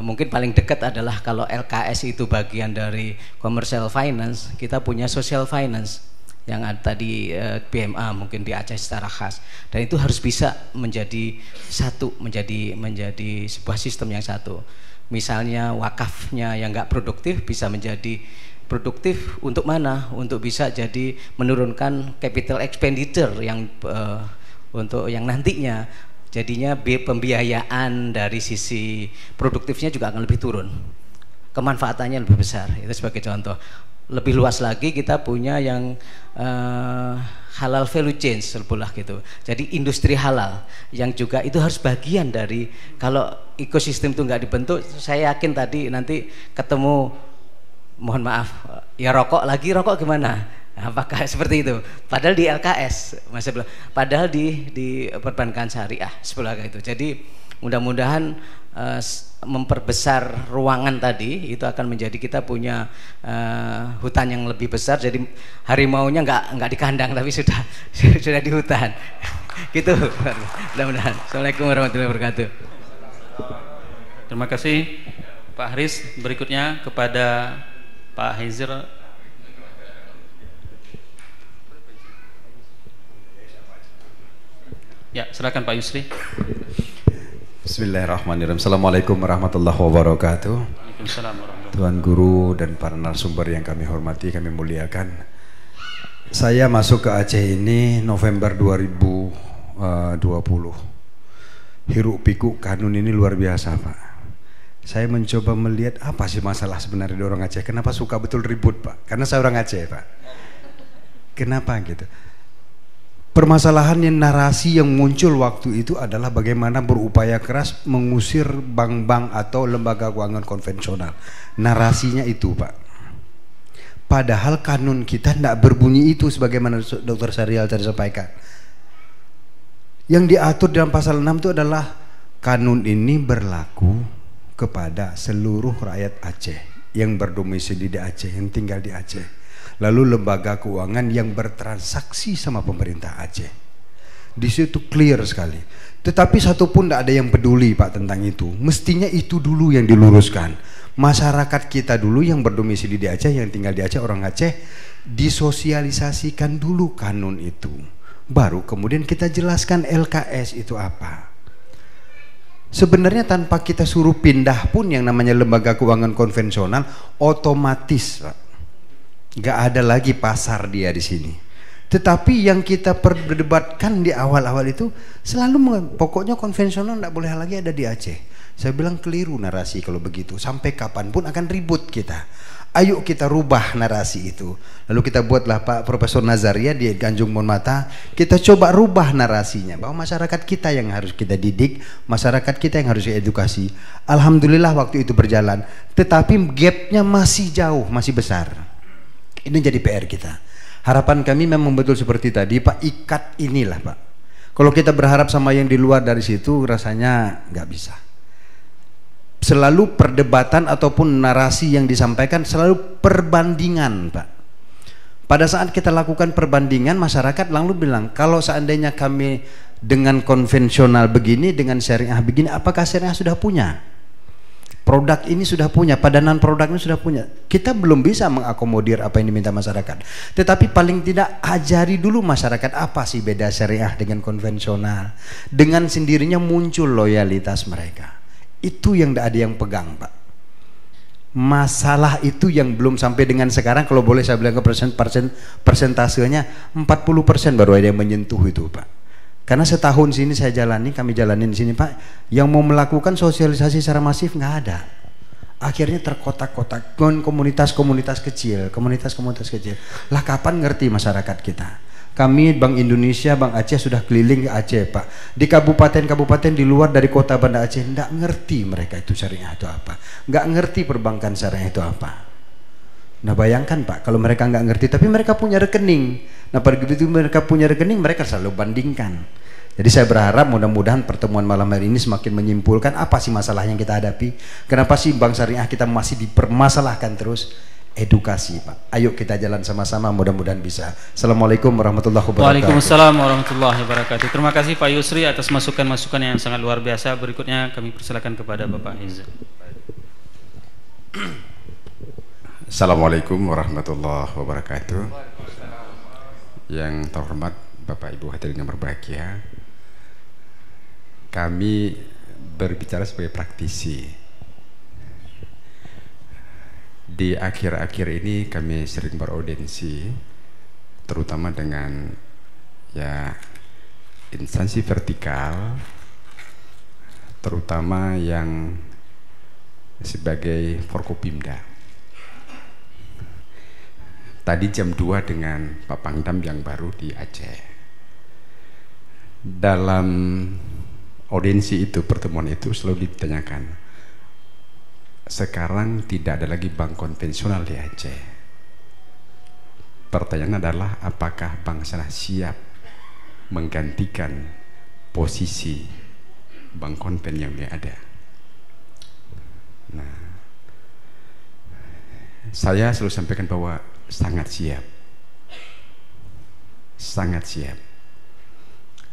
mungkin paling dekat adalah kalau LKS itu bagian dari commercial finance, kita punya social finance yang ada di BMA mungkin di Aceh secara khas, dan itu harus bisa menjadi satu, menjadi sebuah sistem yang satu. Misalnya wakafnya yang nggak produktif bisa menjadi produktif untuk mana? Untuk bisa jadi menurunkan capital expenditure yang untuk yang nantinya jadinya pembiayaan dari sisi produktifnya juga akan lebih turun, kemanfaatannya lebih besar. Itu sebagai contoh. Lebih luas lagi kita punya yang halal value chain sebelah gitu. Jadi industri halal yang juga itu harus bagian dari, kalau ekosistem itu nggak dibentuk, saya yakin tadi nanti ketemu, mohon maaf, ya rokok gimana? Apakah seperti itu? Padahal di LKS masih belum, padahal di perbankan syariah sebelah itu. Jadi mudah-mudahan memperbesar ruangan tadi itu akan menjadi kita punya hutan yang lebih besar. Jadi harimaunya nggak di kandang tapi sudah di hutan. Gitu. Mudah-mudahan. Assalamualaikum warahmatullahi wabarakatuh. Terima kasih Pak Haris. Berikutnya kepada Pak Hizir. Ya, silakan Pak Yusri. Bismillahirrahmanirrahim. Assalamualaikum warahmatullahi wabarakatuh. Waalaikumsalam warahmatullahi wabarakatuh. Tuan Guru dan para narasumber yang kami hormati, kami muliakan. Saya masuk ke Aceh ini November 2020. Hiruk pikuk kanun ini luar biasa, Pak. Saya mencoba melihat apa sih masalah sebenarnya di orang Aceh. Kenapa suka betul ribut, Pak? Karena saya orang Aceh, Pak. Kenapa gitu? Permasalahan yang narasi yang muncul waktu itu adalah bagaimana berupaya keras mengusir bank-bank atau lembaga keuangan konvensional. Narasinya itu, Pak. Padahal kanun kita tidak berbunyi itu sebagaimana Dr. Syarial tadi sampaikan. Yang diatur dalam pasal 6 itu adalah kanun ini berlaku kepada seluruh rakyat Aceh yang berdomisili di Aceh, yang tinggal di Aceh. Lalu lembaga keuangan yang bertransaksi sama pemerintah Aceh. Di situ clear sekali. Tetapi satu pun tidak ada yang peduli, Pak, tentang itu. Mestinya itu dulu yang diluruskan. Masyarakat kita dulu yang berdomisili di Aceh, yang tinggal di Aceh, orang Aceh, disosialisasikan dulu kanun itu. Baru kemudian kita jelaskan LKS itu apa. Sebenarnya tanpa kita suruh pindah pun yang namanya lembaga keuangan konvensional otomatis, Pak. Gak ada lagi pasar dia di sini. Tetapi yang kita perdebatkan di awal-awal itu selalu pokoknya konvensional tidak boleh lagi ada di Aceh. Saya bilang keliru narasi kalau begitu. Sampai kapanpun akan ribut kita. Ayo kita rubah narasi itu. Lalu kita buatlah Pak Profesor Nazaria di Ganjung Monmata. Kita coba rubah narasinya bahwa masyarakat kita yang harus kita didik, masyarakat kita yang harus diedukasi. Alhamdulillah waktu itu berjalan. Tetapi gapnya masih jauh, masih besar. Ini jadi PR kita. Harapan kami memang betul seperti tadi, Pak, ikat inilah, Pak. Kalau kita berharap sama yang di luar dari situ rasanya nggak bisa. Selalu perdebatan ataupun narasi yang disampaikan selalu perbandingan, Pak. Pada saat kita lakukan perbandingan, masyarakat lalu bilang, kalau seandainya kami dengan konvensional begini, dengan syariah begini, apakah syariah sudah punya? Produk ini sudah punya, padanan produk ini sudah punya. Kita belum bisa mengakomodir apa yang diminta masyarakat. Tetapi paling tidak ajari dulu masyarakat apa sih beda syariah dengan konvensional. Dengan sendirinya muncul loyalitas mereka. Itu yang tidak ada yang pegang, Pak. Masalah itu yang belum sampai dengan sekarang, kalau boleh saya bilang ke persentasenya 40% baru ada yang menyentuh itu, Pak. Karena setahun sini saya jalani, kami jalanin di sini, Pak, yang mau melakukan sosialisasi secara masif nggak ada. Akhirnya terkotak-kotak komunitas-komunitas kecil. Lah kapan ngerti masyarakat kita? Kami Bank Indonesia, Bank Aceh sudah keliling ke Aceh, Pak. Di kabupaten-kabupaten di luar dari kota Banda Aceh nggak ngerti mereka itu syariah itu apa, nggak ngerti perbankan syariah itu apa. Nah bayangkan, Pak, kalau mereka nggak ngerti tapi mereka punya rekening. Nah pada begitu mereka punya rekening, mereka selalu bandingkan. Jadi saya berharap mudah-mudahan pertemuan malam hari ini semakin menyimpulkan apa sih masalah yang kita hadapi, kenapa sih Bank Syariah kita masih dipermasalahkan terus. Edukasi Pak, ayo kita jalan sama-sama, mudah-mudahan bisa. Assalamualaikum warahmatullahi wabarakatuh. Waalaikumsalam warahmatullahi wabarakatuh. Terima kasih Pak Yusri atas masukan-masukan yang sangat luar biasa. Berikutnya kami persilakan kepada Bapak Izz. Assalamualaikum warahmatullahi wabarakatuh. Yang terhormat Bapak Ibu hadirin yang berbahagia, kami berbicara sebagai praktisi. Di akhir-akhir ini kami sering beraudiensi, terutama dengan ya instansi vertikal, terutama yang sebagai Forkopimda. Tadi jam 2 dengan Pak Pangdam yang baru di Aceh. Dalam audiensi itu, pertemuan itu selalu ditanyakan, sekarang tidak ada lagi bank konvensional di Aceh. Pertanyaan adalah apakah bank syariah siap menggantikan posisi bank konven yang ada. Nah, saya selalu sampaikan bahwa sangat siap, sangat siap.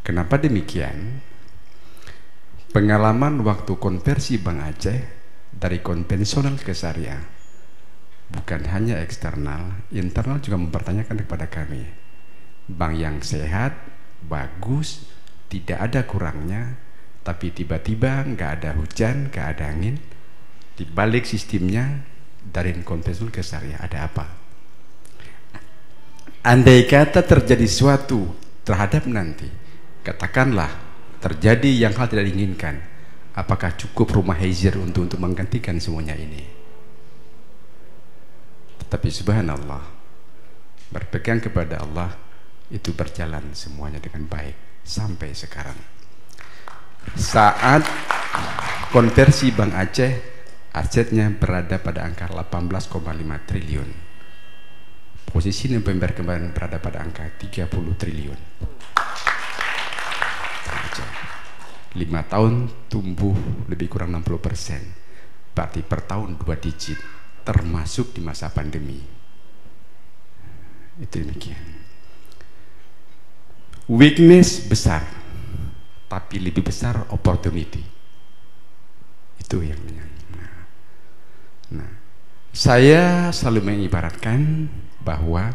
Kenapa demikian? Pengalaman waktu konversi Bank Aceh dari konvensional ke syariah, bukan hanya eksternal, internal juga mempertanyakan kepada kami, bank yang sehat, bagus, tidak ada kurangnya, tapi tiba-tiba nggak ada hujan, nggak ada angin, dibalik sistemnya dari konvensional ke syariah, ada apa? Andai kata terjadi suatu terhadap nanti, katakanlah terjadi yang hal tidak diinginkan, apakah cukup rumah hijir untuk menggantikan semuanya ini? Tetapi subhanallah, berpegang kepada Allah itu berjalan semuanya dengan baik sampai sekarang. Saat konversi Bank Aceh, asetnya berada pada angka 18,5 triliun. Posisi November kemarin berada pada angka 30 triliun. 5 tahun tumbuh lebih kurang 60%, berarti per tahun 2 digit, termasuk di masa pandemi. Itu demikian. Weakness besar, tapi lebih besar opportunity. Itu yang nah, saya selalu mengibaratkan bahwa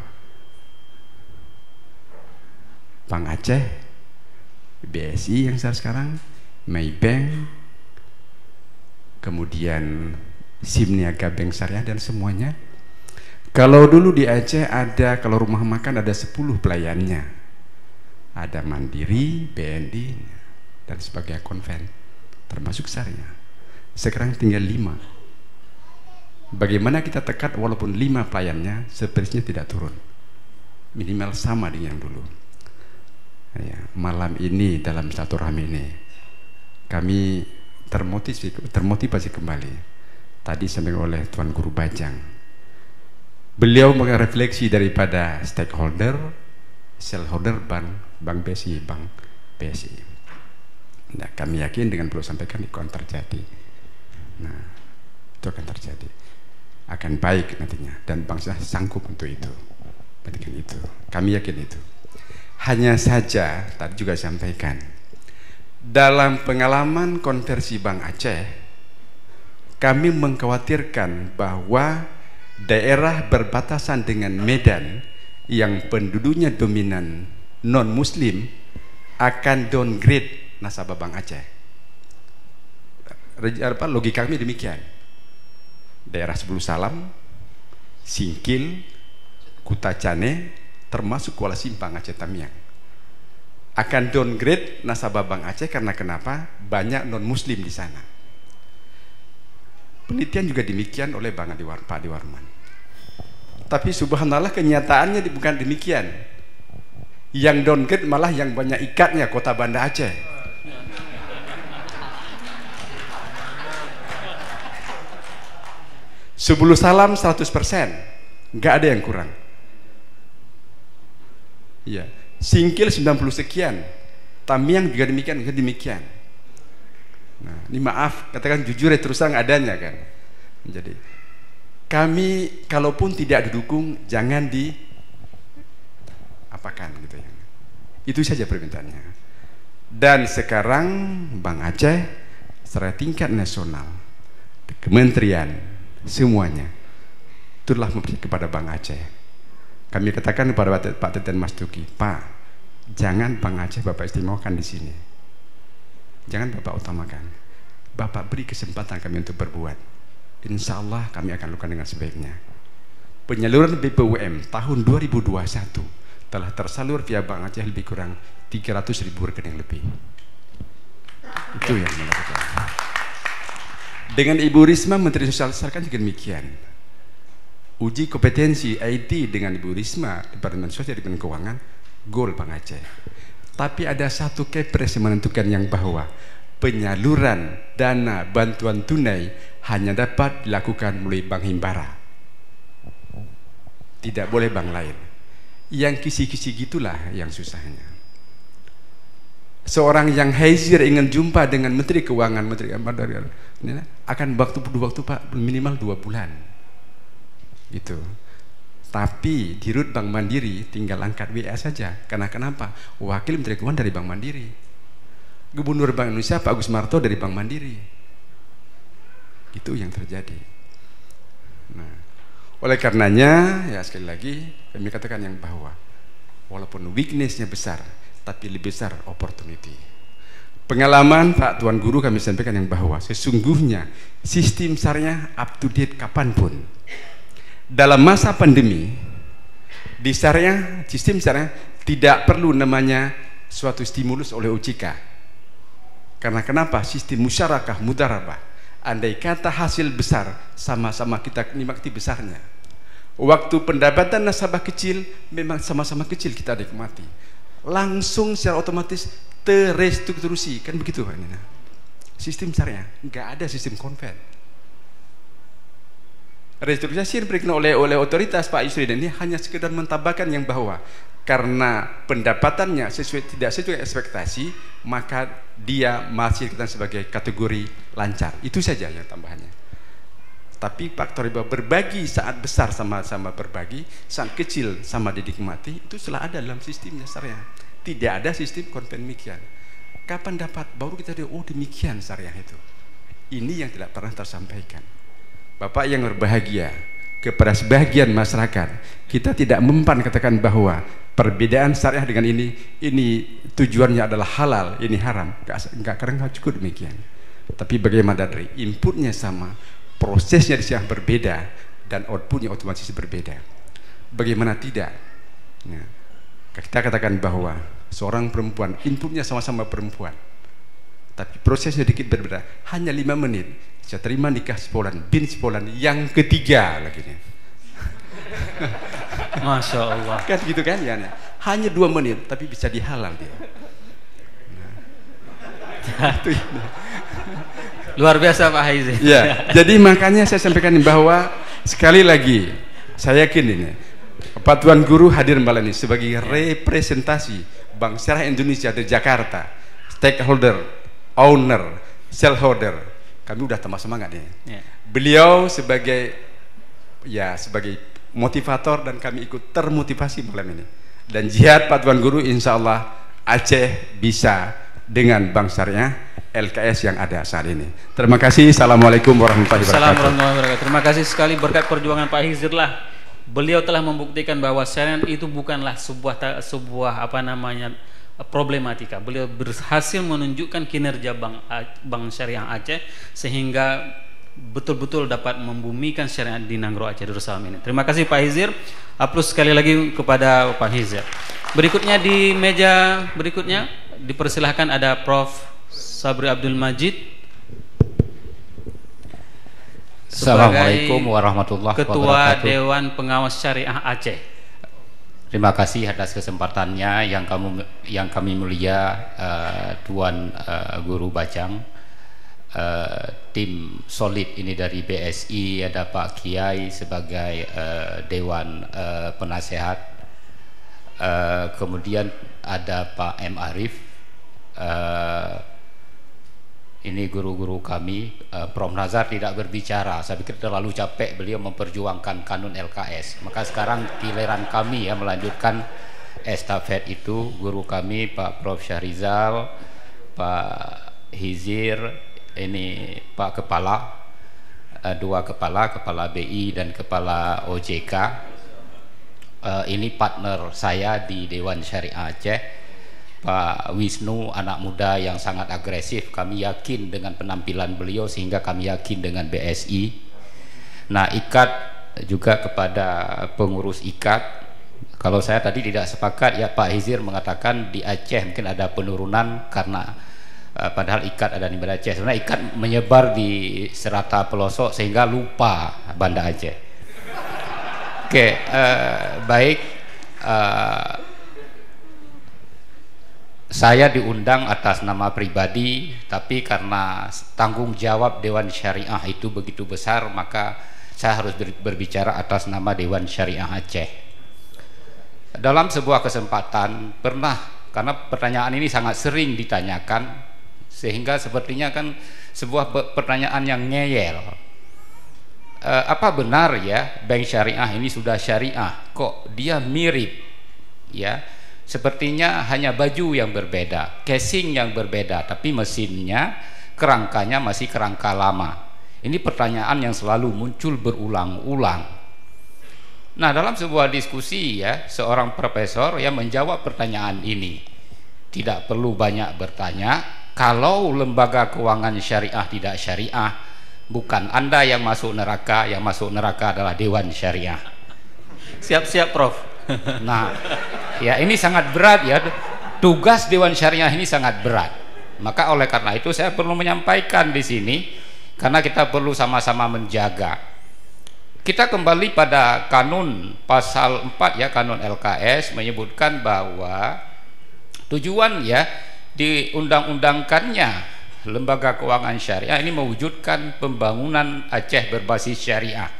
Bank Aceh, BSI yang sekarang, Maybank, kemudian Simniaga Bank Syariah dan semuanya. Kalau dulu di Aceh ada, kalau rumah makan ada 10 pelayannya, ada Mandiri, BNI dan sebagainya, konven, termasuk syariah. Sekarang tinggal 5. Bagaimana kita tekat walaupun 5 pelayannya, sepertinya tidak turun, minimal sama dengan yang dulu. Ya, malam ini dalam satu rahmi ini kami termotivasi kembali. Tadi disampaikan oleh Tuan Guru Bajang, beliau merefleksi daripada stakeholder, shareholder Bank BSI, Bank BSI. Nah, kami yakin dengan beliau sampaikan itu akan terjadi. Nah, itu akan terjadi, akan baik nantinya, dan bangsa sanggup untuk itu. Itu kami yakin itu. Hanya saja tadi juga sampaikan, dalam pengalaman konversi Bank Aceh, kami mengkhawatirkan bahwa daerah berbatasan dengan Medan yang penduduknya dominan non-muslim akan downgrade nasabah Bank Aceh. Logika kami demikian. Daerah Sebulu Salam, Singkil, Kutacane, termasuk Kuala Simpang, Aceh Tamiang, akan downgrade nasabah Bank Aceh. Karena kenapa? Banyak non muslim di sana. Penelitian juga demikian oleh Pak Adi Warman. Tapi subhanallah kenyataannya bukan demikian. Yang downgrade malah yang banyak ikatnya kota Banda Aceh. Sebulu Salam 100%, nggak ada yang kurang. Ya, Singkil 90 sekian, Tamiang juga demikian. Nah, ini maaf, katakan jujur ya terus terang adanya kan. Jadi kami kalaupun tidak didukung jangan apakan gitu ya. Itu saja permintaannya. Dan sekarang Bang Aceh secara tingkat nasional, kementerian semuanya itulah memberi kepada Bang Aceh. Kami katakan kepada Pak Teten Mas Duki, Pak, jangan Bang Aceh Bapak istimewakan di sini. Jangan Bapak utamakan. Bapak beri kesempatan kami untuk berbuat. Insya Allah kami akan lakukan dengan sebaiknya. Penyaluran BPUM tahun 2021 telah tersalur via Bang Aceh lebih kurang 300.000 rekening lebih. Itu yang melakukan. Dengan Ibu Risma Menteri Sosial kan juga demikian. Uji kompetensi IT dengan Ibu Risma Departemen Sosial dan Keuangan, gol Bang Aceh. Tapi ada satu kepres yang menentukan yang bahwa penyaluran dana bantuan tunai hanya dapat dilakukan melalui Bank Himbara, tidak boleh bank lain. Yang kisi-kisi gitulah yang susahnya. Seorang yang haizir ingin jumpa dengan Menteri Keuangan, Menteri akan waktu Pak minimal 2 bulan gitu. Tapi di RUT Bank Mandiri tinggal angkat WA saja. Karena kenapa? Wakil Menteri Keuangan dari Bank Mandiri, Gubernur Bank Indonesia Pak Agus Marto dari Bank Mandiri. Itu yang terjadi. Nah, oleh karenanya ya sekali lagi kami katakan yang bahwa walaupun weaknessnya besar, tapi lebih besar opportunity. Pengalaman Pak Tuan Guru kami sampaikan yang bahwa sesungguhnya sistem syariah up to date kapanpun. Dalam masa pandemi di syariah, sistem syariah tidak perlu namanya suatu stimulus oleh OJK. Karena kenapa? Sistem musyarakah mudarabah. Andai kata hasil besar, sama-sama kita nikmati besarnya. Waktu pendapatan nasabah kecil, memang sama-sama kecil kita nikmati. Langsung secara otomatis terrestrukturasi, kan begitu Pak Nina. Sistem syariah, nggak ada sistem konven. Restrukturisasi yang diberikan oleh otoritas Pak Yusri dan ini hanya sekedar menambahkan yang bahwa karena pendapatannya tidak sesuai ekspektasi, maka dia masih kita sebagai kategori lancar. Itu saja yang tambahannya. Tapi faktor berbagi saat besar sama-sama berbagi, saat kecil sama dinikmati, itu telah ada dalam sistemnya syariah. Tidak ada sistem konven demikian. Kapan dapat? Baru kita lihat, oh demikian syariah itu. Ini yang tidak pernah tersampaikan. Bapak yang berbahagia, kepada sebagian masyarakat, kita tidak mempan katakan bahwa perbedaan syariah dengan ini tujuannya adalah halal, ini haram. Enggak, karena nggak cukup demikian. Tapi bagaimana dari inputnya sama, prosesnya yang berbeda dan outputnya otomatis berbeda. Bagaimana tidak? Nah, kita katakan bahwa seorang perempuan inputnya sama-sama perempuan, tapi prosesnya sedikit berbeda. Hanya 5 menit saya terima nikah sepolan, bin sepolan yang ketiga lagi nih. Masya Allah. Kan gitu kan ya? Hanya 2 menit tapi bisa dihalal dia. Nah, itu luar biasa Pak Haizi. Ya, jadi makanya saya sampaikan bahwa sekali lagi saya yakin ini Pak Tuan Guru hadir malam ini sebagai representasi Bank Syariah Indonesia dari Jakarta, stakeholder, owner, shareholder. Kami udah tambah semangat nih. Yeah. Beliau sebagai motivator dan kami ikut termotivasi malam ini. Dan jihad Pak Tuan Guru, insya Allah Aceh bisa dengan Bank Syariah LKS yang ada saat ini. Terima kasih. Assalamualaikum warahmatullahi wabarakatuh. Terima kasih sekali berkat perjuangan Pak Hizir lah. Beliau telah membuktikan bahwa syariah itu bukanlah sebuah problematika. Beliau berhasil menunjukkan kinerja Bank Syariah Aceh sehingga betul-betul dapat membumikan syariah di Nanggro Aceh Darussalam ini. Terima kasih Pak Hizir. Aplaus sekali lagi kepada Pak Hizir. Berikutnya di meja berikutnya dipersilahkan ada Prof. Sabri Abdul Majid. Assalamualaikum warahmatullahi wabarakatuh. Ketua Dewan Pengawas Syariah Aceh. Terima kasih atas kesempatannya yang kami mulia Tuan Guru Bajang, tim solid ini dari BSI, ada Pak Kiai sebagai Dewan Penasehat, kemudian ada Pak M. Arif ini guru-guru kami, Prof. Nazar tidak berbicara. Saya pikir terlalu capek beliau memperjuangkan kanun LKS. Maka sekarang giliran kami ya melanjutkan estafet itu. Guru kami Pak Prof. Syahrizal, Pak Hizir, ini Pak Kepala, dua kepala BI dan kepala OJK. Ini partner saya di Dewan Syariah Aceh, Pak Wisnu, anak muda yang sangat agresif. Kami yakin dengan penampilan beliau sehingga kami yakin dengan BSI. Nah, IKAT juga kepada pengurus IKAT. Kalau saya tadi tidak sepakat ya, Pak Hizir mengatakan di Aceh mungkin ada penurunan karena padahal IKAT ada di Banda Aceh. Sebenarnya IKAT menyebar di serata pelosok sehingga lupa Banda Aceh. Oke, baik. Saya diundang atas nama pribadi, tapi karena tanggung jawab Dewan Syariah itu begitu besar, maka saya harus berbicara atas nama Dewan Syariah Aceh. Dalam sebuah kesempatan pernah, karena pertanyaan ini sangat sering ditanyakan, sehingga sepertinya kan sebuah pertanyaan yang ngeyel. Apa benar ya bank syariah ini sudah syariah? Kok dia mirip ya? Sepertinya hanya baju yang berbeda, casing yang berbeda, tapi mesinnya, kerangkanya masih kerangka lama. Ini pertanyaan yang selalu muncul berulang-ulang. Nah, dalam sebuah diskusi ya, seorang profesor yang menjawab pertanyaan ini. Tidak perlu banyak bertanya, kalau lembaga keuangan syariah tidak syariah, bukan Anda yang masuk neraka, yang masuk neraka adalah Dewan Syariah. Siap-siap, Prof. Nah, ya ini sangat berat ya, tugas Dewan Syariah ini sangat berat. Maka oleh karena itu saya perlu menyampaikan di sini, karena kita perlu sama-sama menjaga. Kita kembali pada kanun pasal 4 ya, kanun LKS menyebutkan bahwa tujuan ya diundang-undangkannya lembaga keuangan syariah ini mewujudkan pembangunan Aceh berbasis syariah.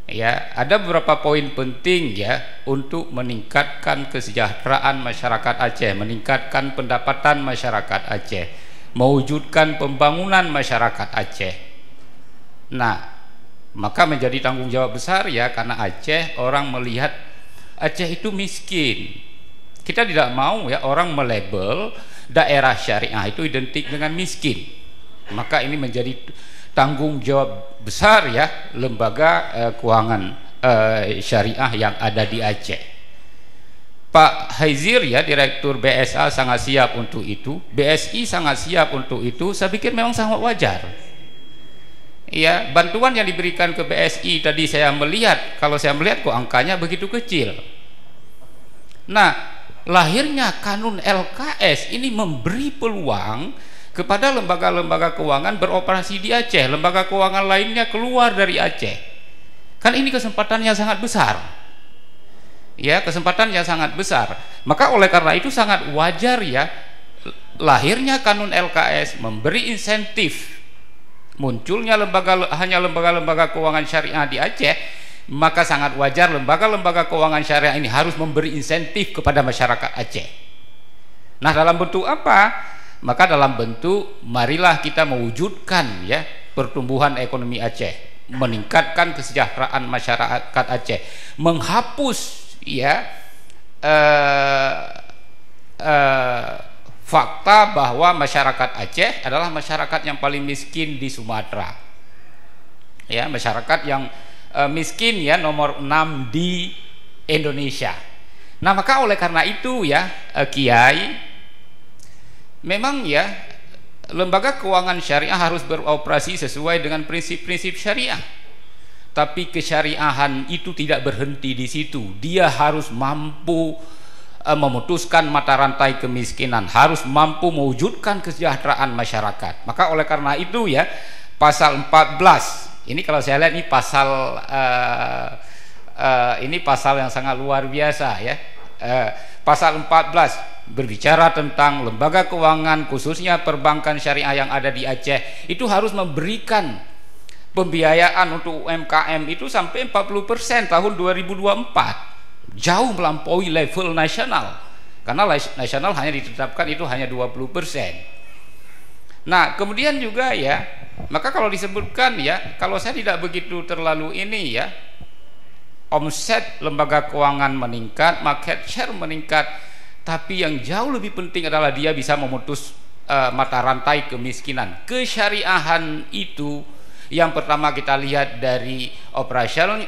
Ya, ada beberapa poin penting ya untuk meningkatkan kesejahteraan masyarakat Aceh, meningkatkan pendapatan masyarakat Aceh, mewujudkan pembangunan masyarakat Aceh. Nah, maka menjadi tanggung jawab besar ya, karena Aceh orang melihat Aceh itu miskin. Kita tidak mau ya orang melabel daerah syariah itu identik dengan miskin. Maka ini menjadi tanggung jawab besar ya lembaga keuangan syariah yang ada di Aceh. Pak Hizir ya, Direktur BSA sangat siap untuk itu, BSI sangat siap untuk itu. Saya pikir memang sangat wajar. Ya, bantuan yang diberikan ke BSI tadi saya melihat, kalau saya melihat kok angkanya begitu kecil. Nah, lahirnya kanun LKS ini memberi peluang kepada lembaga-lembaga keuangan beroperasi di Aceh, lembaga keuangan lainnya keluar dari Aceh. Kan ini kesempatan yang sangat besar. Ya, kesempatan yang sangat besar. Maka oleh karena itu sangat wajar ya lahirnya kanun LKS memberi insentif munculnya hanya lembaga-lembaga keuangan syariah di Aceh. Maka sangat wajar lembaga-lembaga keuangan syariah ini harus memberi insentif kepada masyarakat Aceh. Nah, dalam bentuk apa? Maka dalam bentuk marilah kita mewujudkan ya pertumbuhan ekonomi Aceh, meningkatkan kesejahteraan masyarakat Aceh, menghapus ya fakta bahwa masyarakat Aceh adalah masyarakat yang paling miskin di Sumatera. Ya, masyarakat yang miskin ya nomor 6 di Indonesia. Nah, maka oleh karena itu ya Kiai, memang ya lembaga keuangan syariah harus beroperasi sesuai dengan prinsip-prinsip syariah. Tapi kesyariahan itu tidak berhenti di situ. Dia harus mampu memutuskan mata rantai kemiskinan, harus mampu mewujudkan kesejahteraan masyarakat. Maka oleh karena itu ya pasal 14 ini, kalau saya lihat ini pasal yang sangat luar biasa ya. Pasal 14 berbicara tentang lembaga keuangan khususnya perbankan syariah yang ada di Aceh itu harus memberikan pembiayaan untuk UMKM itu sampai 40% tahun 2024, jauh melampaui level nasional. karena nasional hanya ditetapkan itu hanya 20%. Nah kemudian juga ya, maka kalau disebutkan ya, kalau saya tidak begitu terlalu ini ya, omset lembaga keuangan meningkat, market share meningkat, tapi yang jauh lebih penting adalah dia bisa memutus mata rantai kemiskinan. Kesyariahan itu yang pertama kita lihat dari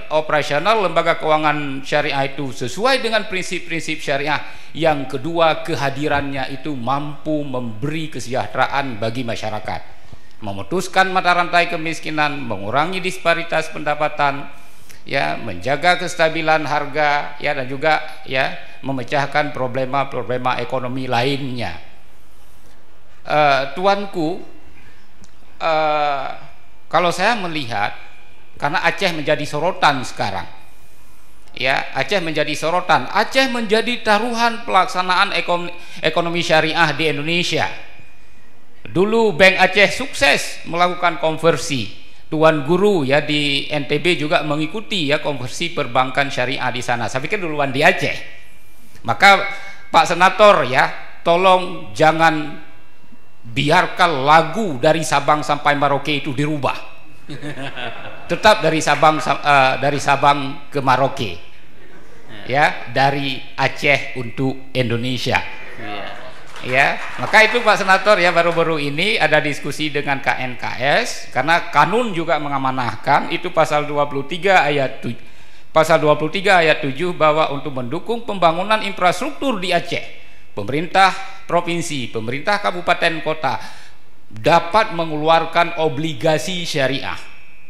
operasional lembaga keuangan syariah itu sesuai dengan prinsip-prinsip syariah. Yang kedua, kehadirannya itu mampu memberi kesejahteraan bagi masyarakat, memutuskan mata rantai kemiskinan, mengurangi disparitas pendapatan, ya, menjaga kestabilan harga, ya, dan juga ya memecahkan problema-problema ekonomi lainnya. Tuanku, kalau saya melihat, karena Aceh menjadi sorotan sekarang, ya, Aceh menjadi sorotan, Aceh menjadi taruhan pelaksanaan ekonomi syariah di Indonesia. Dulu Bank Aceh sukses melakukan konversi. Tuan Guru ya di NTB juga mengikuti ya konversi perbankan syariah di sana. Saya pikir duluan di Aceh. Maka Pak Senator ya, tolong jangan biarkan lagu dari Sabang sampai Merauke itu dirubah. Tetap dari Sabang ke Merauke, ya, dari Aceh untuk Indonesia. Ya, maka itu Pak Senator ya, baru-baru ini ada diskusi dengan KNKS karena kanun juga mengamanahkan itu pasal 23 ayat 7 bahwa untuk mendukung pembangunan infrastruktur di Aceh, pemerintah provinsi, pemerintah kabupaten kota dapat mengeluarkan obligasi syariah,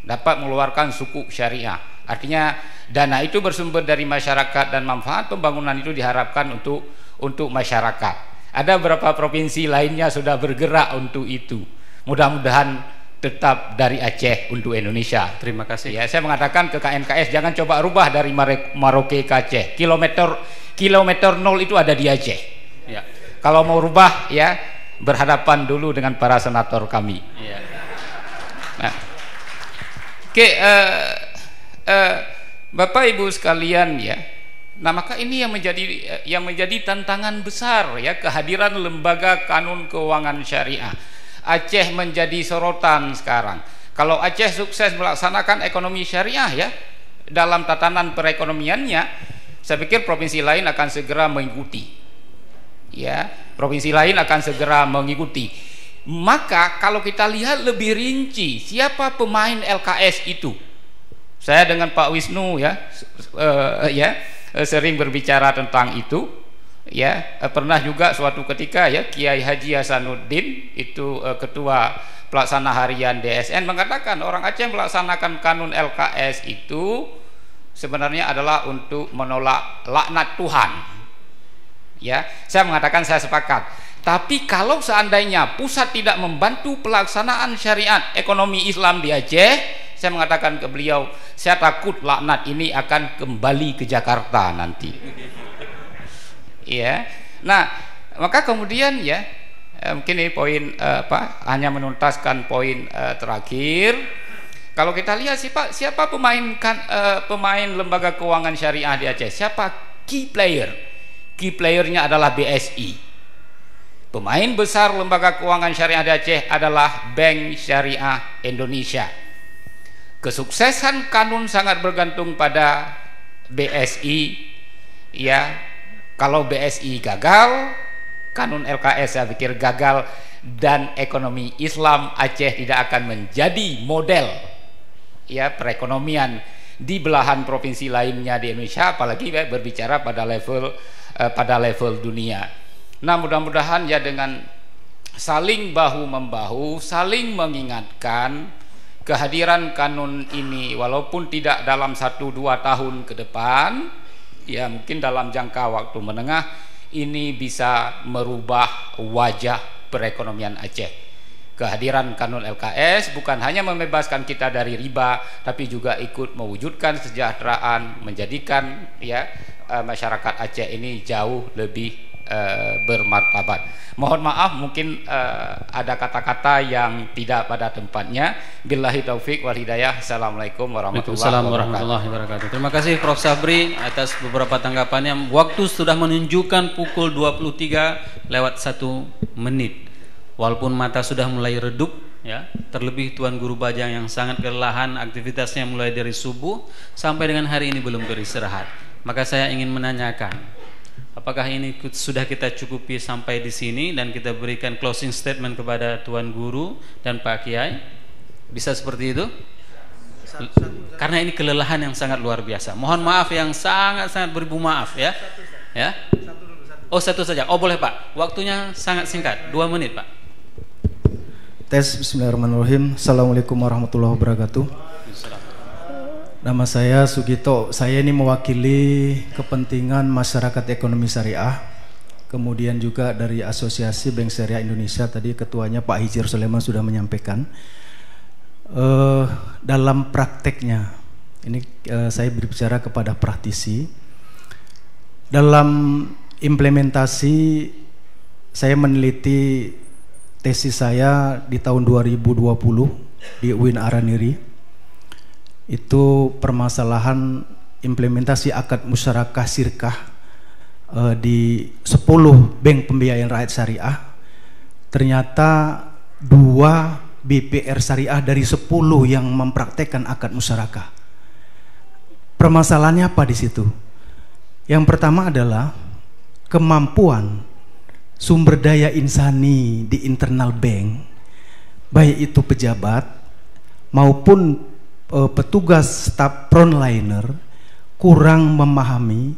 dapat mengeluarkan sukuk syariah. Artinya dana itu bersumber dari masyarakat dan manfaat pembangunan itu diharapkan untuk masyarakat. Ada beberapa provinsi lainnya sudah bergerak untuk itu. Mudah-mudahan tetap dari Aceh untuk Indonesia. Terima kasih. Ya, saya mengatakan ke KNKS jangan coba rubah dari Merauke ke Aceh. Kilometer 0 itu ada di Aceh. Ya. Kalau mau rubah ya berhadapan dulu dengan para senator kami. Ya. Nah. Oke, Bapak Ibu sekalian ya. Nah, maka ini yang menjadi tantangan besar ya, kehadiran lembaga kanun keuangan syariah. Aceh menjadi sorotan sekarang. Kalau Aceh sukses melaksanakan ekonomi syariah ya dalam tatanan perekonomiannya, saya pikir provinsi lain akan segera mengikuti. Ya, provinsi lain akan segera mengikuti. Maka kalau kita lihat lebih rinci siapa pemain LKS itu, saya dengan Pak Wisnu ya sering berbicara tentang itu ya. Pernah juga suatu ketika ya Kiai Haji Hasanuddin itu ketua pelaksana harian DSN mengatakan orang Aceh melaksanakan kanun LKS itu sebenarnya adalah untuk menolak laknat Tuhan ya. Saya mengatakan saya sepakat, tapi kalau seandainya pusat tidak membantu pelaksanaan syariat ekonomi Islam di Aceh, saya mengatakan ke beliau, saya takut laknat ini akan kembali ke Jakarta nanti. Ya, nah maka kemudian ya mungkin ini poin hanya menuntaskan poin terakhir. Kalau kita lihat siapa pemain lembaga keuangan syariah di Aceh, siapa key player? Key playernya adalah BSI. Pemain besar lembaga keuangan syariah di Aceh adalah Bank Syariah Indonesia. Kesuksesan kanun sangat bergantung pada BSI ya. Kalau BSI gagal, kanun LKS saya pikir gagal, dan ekonomi Islam Aceh tidak akan menjadi model ya perekonomian di belahan provinsi lainnya di Indonesia, apalagi berbicara pada level dunia. Nah, mudah-mudahan ya dengan saling bahu membahu, saling mengingatkan, kehadiran kanun ini walaupun tidak dalam 1-2 tahun ke depan ya, mungkin dalam jangka waktu menengah ini bisa merubah wajah perekonomian Aceh. Kehadiran kanun LKS bukan hanya membebaskan kita dari riba, tapi juga ikut mewujudkan kesejahteraan, menjadikan ya masyarakat Aceh ini jauh lebih bermartabat. Mohon maaf mungkin ada kata-kata yang tidak pada tempatnya. Billahi taufik wal hidayah. Assalamualaikum warahmatullahi wabarakatuh. Terima kasih Prof. Sabri atas beberapa tanggapannya. Waktu sudah menunjukkan pukul 23 lewat 1 menit. Walaupun mata sudah mulai redup, ya, terlebih Tuan Guru Bajang yang sangat kelelahan, aktivitasnya mulai dari subuh sampai dengan hari ini belum beristirahat. Maka saya ingin menanyakan, apakah ini sudah kita cukupi sampai di sini dan kita berikan closing statement kepada Tuan Guru dan Pak Kiai? Bisa seperti itu? Karena ini kelelahan yang sangat luar biasa. Mohon maaf yang sangat-sangat beribu maaf ya. Ya. Oh, satu saja. Oh, boleh Pak. Waktunya sangat singkat, 2 menit Pak. Tes. Bismillahirrahmanirrahim. Assalamualaikum warahmatullahi wabarakatuh. Nama saya Sugito. Saya ini mewakili kepentingan masyarakat ekonomi syariah. Kemudian juga dari Asosiasi Bank Syariah Indonesia. Tadi ketuanya Pak Hijir Sulaiman sudah menyampaikan. Dalam prakteknya, ini saya berbicara kepada praktisi. Dalam implementasi, saya meneliti tesis saya di tahun 2020 di UIN Araniri. Itu permasalahan implementasi akad musyarakah syirkah di 10 bank pembiayaan rakyat syariah. Ternyata 2 BPR syariah dari 10 yang mempraktekkan akad musyarakah. Permasalahannya apa di situ? Yang pertama adalah kemampuan sumber daya insani di internal bank, baik itu pejabat maupun petugas staf frontliner, kurang memahami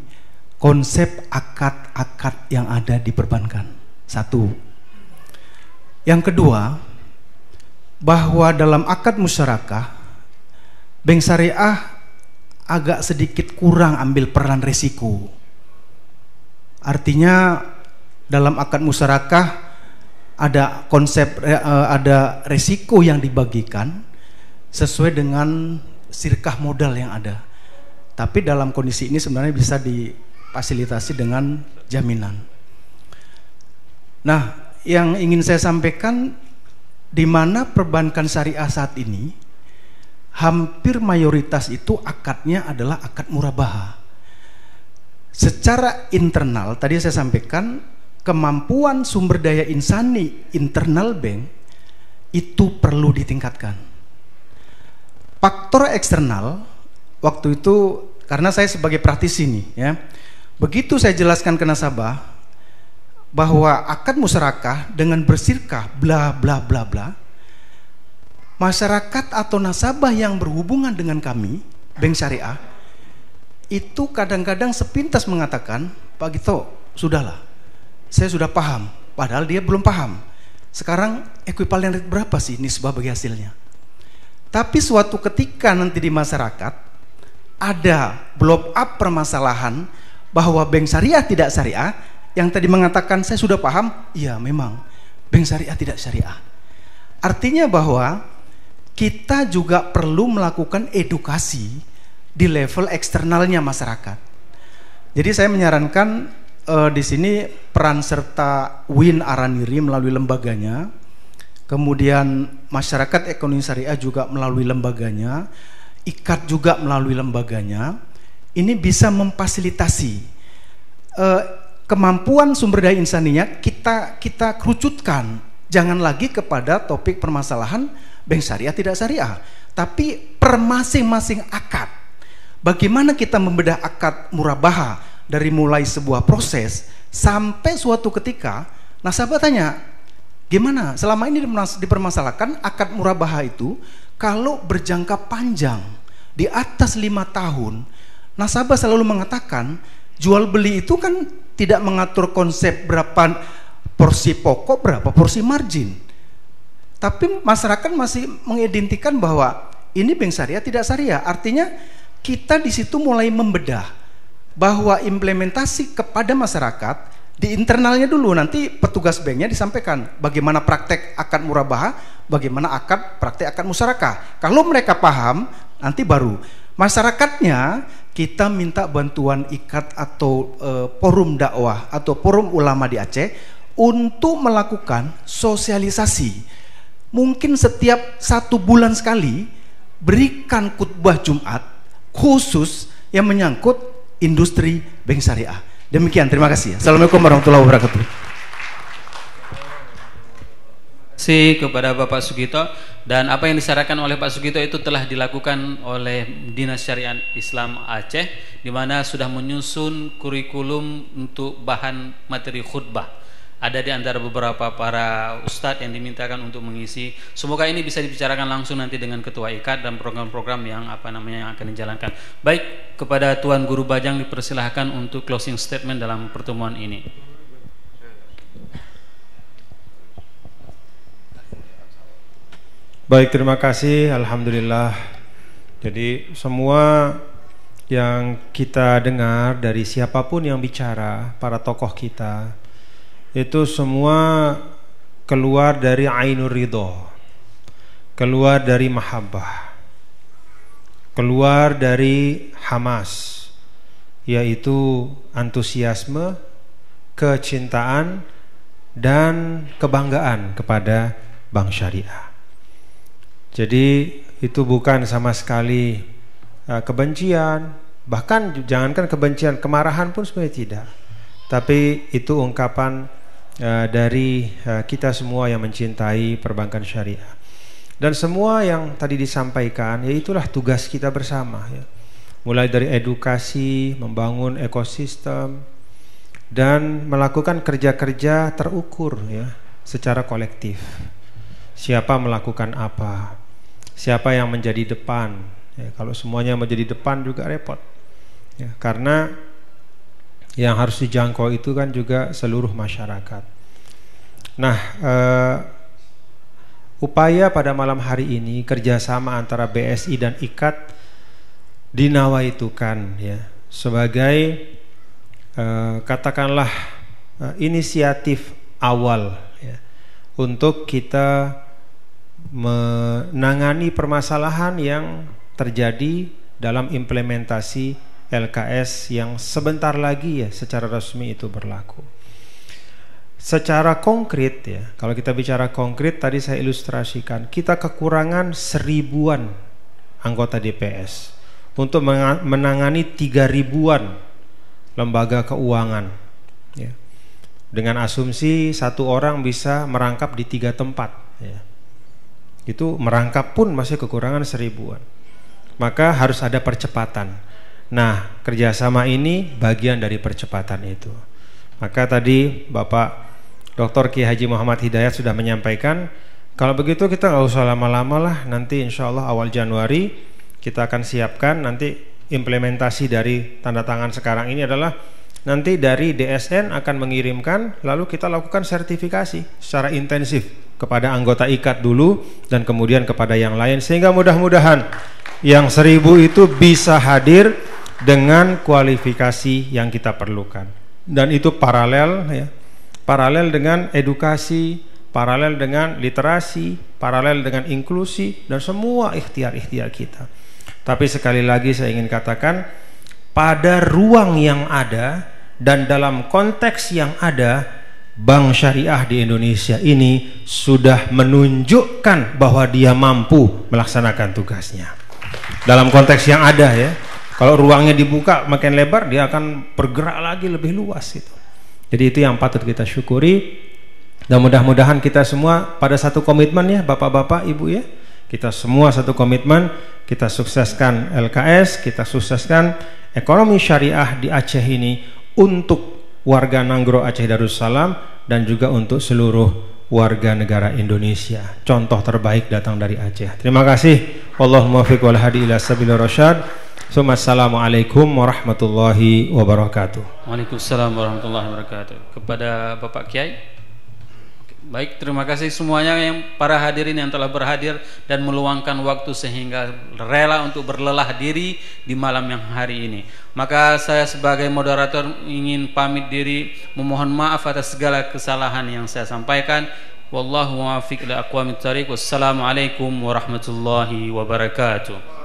konsep akad-akad yang ada di perbankan. Satu. Yang kedua, bahwa dalam akad musyarakah, bank syariah agak sedikit kurang ambil peran resiko. Artinya dalam akad musyarakah ada konsep, ada resiko yang dibagikan sesuai dengan sirkah modal yang ada. Tapi dalam kondisi ini sebenarnya bisa difasilitasi dengan jaminan. Nah, yang ingin saya sampaikan, di mana perbankan syariah saat ini hampir mayoritas itu akadnya adalah akad murabaha. Secara internal tadi saya sampaikan, kemampuan sumber daya insani internal bank itu perlu ditingkatkan. Faktor eksternal waktu itu, karena saya sebagai praktisi nih ya, begitu saya jelaskan ke nasabah bahwa akad musyarakah dengan bersirkah bla bla bla bla, masyarakat atau nasabah yang berhubungan dengan kami bank syariah itu kadang-kadang sepintas mengatakan, Pak Gito, sudahlah, saya sudah paham, padahal dia belum paham. Sekarang ekuivalen rate berapa sih nisbah bagi hasilnya? Tapi suatu ketika nanti di masyarakat ada blow up permasalahan bahwa bank syariah tidak syariah, yang tadi mengatakan saya sudah paham, iya memang bank syariah tidak syariah. Artinya bahwa kita juga perlu melakukan edukasi di level eksternalnya masyarakat. Jadi saya menyarankan di sini peran serta UIN Araniri melalui lembaganya, kemudian masyarakat ekonomi syariah juga melalui lembaganya, IKAT juga melalui lembaganya, ini bisa memfasilitasi kemampuan sumber daya insaninya kita kerucutkan, jangan lagi kepada topik permasalahan bank syariah tidak syariah, tapi per masing-masing akad. Bagaimana kita membedah akad murabaha dari mulai sebuah proses sampai suatu ketika nasabah tanya, gimana selama ini dipermasalahkan akad murabaha itu kalau berjangka panjang di atas 5 tahun, nasabah selalu mengatakan jual beli itu kan tidak mengatur konsep berapa porsi pokok, berapa porsi margin. Tapi masyarakat masih mengidentikan bahwa ini bank syariah tidak syariah. Artinya kita di situ mulai membedah bahwa implementasi kepada masyarakat di internalnya dulu, nanti petugas banknya disampaikan bagaimana praktek akad murabaha, bagaimana praktek akad musyarakah. Kalau mereka paham, nanti baru masyarakatnya kita minta bantuan IKAT atau forum dakwah atau forum ulama di Aceh untuk melakukan sosialisasi. Mungkin setiap 1 bulan sekali berikan khutbah Jumat khusus yang menyangkut industri bank syariah. Demikian, terima kasih. Assalamualaikum warahmatullahi wabarakatuh. Kepada Bapak Sugito, dan apa yang disarankan oleh Pak Sugito itu telah dilakukan oleh Dinas Syariah Islam Aceh, di mana sudah menyusun kurikulum untuk bahan materi khutbah. Ada di antara beberapa para ustadz yang dimintakan untuk mengisi. Semoga ini bisa dibicarakan langsung nanti dengan Ketua IKAT dan program-program yang yang akan dijalankan. Baik, kepada Tuan Guru Bajang dipersilahkan untuk closing statement dalam pertemuan ini. Baik, terima kasih. Alhamdulillah. Jadi semua yang kita dengar dari siapapun yang bicara, para tokoh kita, itu semua keluar dari ainur ridho, keluar dari mahabbah, keluar dari hamas, yaitu antusiasme, kecintaan, dan kebanggaan kepada Bank Syariah. Jadi itu bukan sama sekali kebencian, bahkan jangankan kebencian, kemarahan pun sebenarnya tidak. Tapi itu ungkapan dari kita semua yang mencintai perbankan syariah. Dan semua yang tadi disampaikan, ya itulah tugas kita bersama, ya. Mulai dari edukasi, membangun ekosistem, dan melakukan kerja-kerja terukur, ya, secara kolektif. Siapa melakukan apa? Siapa yang menjadi depan? Ya, kalau semuanya menjadi depan juga repot, ya, karena yang harus dijangkau itu kan juga seluruh masyarakat. Nah, upaya pada malam hari ini kerjasama antara BSI dan IKAT dinawaitukan, ya, sebagai katakanlah inisiatif awal, ya, untuk kita menangani permasalahan yang terjadi dalam implementasi LKS yang sebentar lagi, ya, secara resmi itu berlaku. Secara konkret, ya, kalau kita bicara konkret, tadi saya ilustrasikan, kita kekurangan 1000-an anggota DPS untuk menangani 3000-an lembaga keuangan, ya, dengan asumsi 1 orang bisa merangkap di 3 tempat, ya. Itu merangkap pun masih kekurangan 1000-an. Maka harus ada percepatan. Nah, kerjasama ini bagian dari percepatan itu. Maka tadi Bapak Dr. Kiai Haji Muhammad Hidayat sudah menyampaikan, kalau begitu kita nggak usah lama-lama lah, nanti insya Allah awal Januari kita akan siapkan. Nanti implementasi dari tanda tangan sekarang ini adalah nanti dari DSN akan mengirimkan, lalu kita lakukan sertifikasi secara intensif kepada anggota IKAT dulu dan kemudian kepada yang lain, sehingga mudah-mudahan yang 1000 itu bisa hadir dengan kualifikasi yang kita perlukan. Dan itu paralel, ya, paralel dengan edukasi, paralel dengan literasi, paralel dengan inklusi, dan semua ikhtiar-ikhtiar kita. Tapi sekali lagi saya ingin katakan, pada ruang yang ada dan dalam konteks yang ada, Bank Syariah di Indonesia ini sudah menunjukkan bahwa dia mampu melaksanakan tugasnya dalam konteks yang ada, ya. Kalau ruangnya dibuka makin lebar, dia akan bergerak lagi lebih luas itu. Jadi itu yang patut kita syukuri, dan mudah-mudahan kita semua pada satu komitmen, ya, bapak-bapak, ibu, ya, kita semua satu komitmen, kita sukseskan LKS, kita sukseskan ekonomi syariah di Aceh ini untuk warga Nanggro Aceh Darussalam dan juga untuk seluruh warga negara Indonesia. Contoh terbaik datang dari Aceh. Terima kasih. Allahumma muwaffiq wal hadi ila sabilir rasyad. Assalamualaikum warahmatullahi wabarakatuh. Waalaikumsalam warahmatullahi wabarakatuh. Kepada Bapak Kiai. Baik, terima kasih semuanya yang para hadirin yang telah berhadir dan meluangkan waktu sehingga rela untuk berlelah diri di malam yang hari ini. Maka saya sebagai moderator ingin pamit diri, memohon maaf atas segala kesalahan yang saya sampaikan. Wallahu muwaffiq ila aqwamit thariq. Wassalamualaikum warahmatullahi wabarakatuh.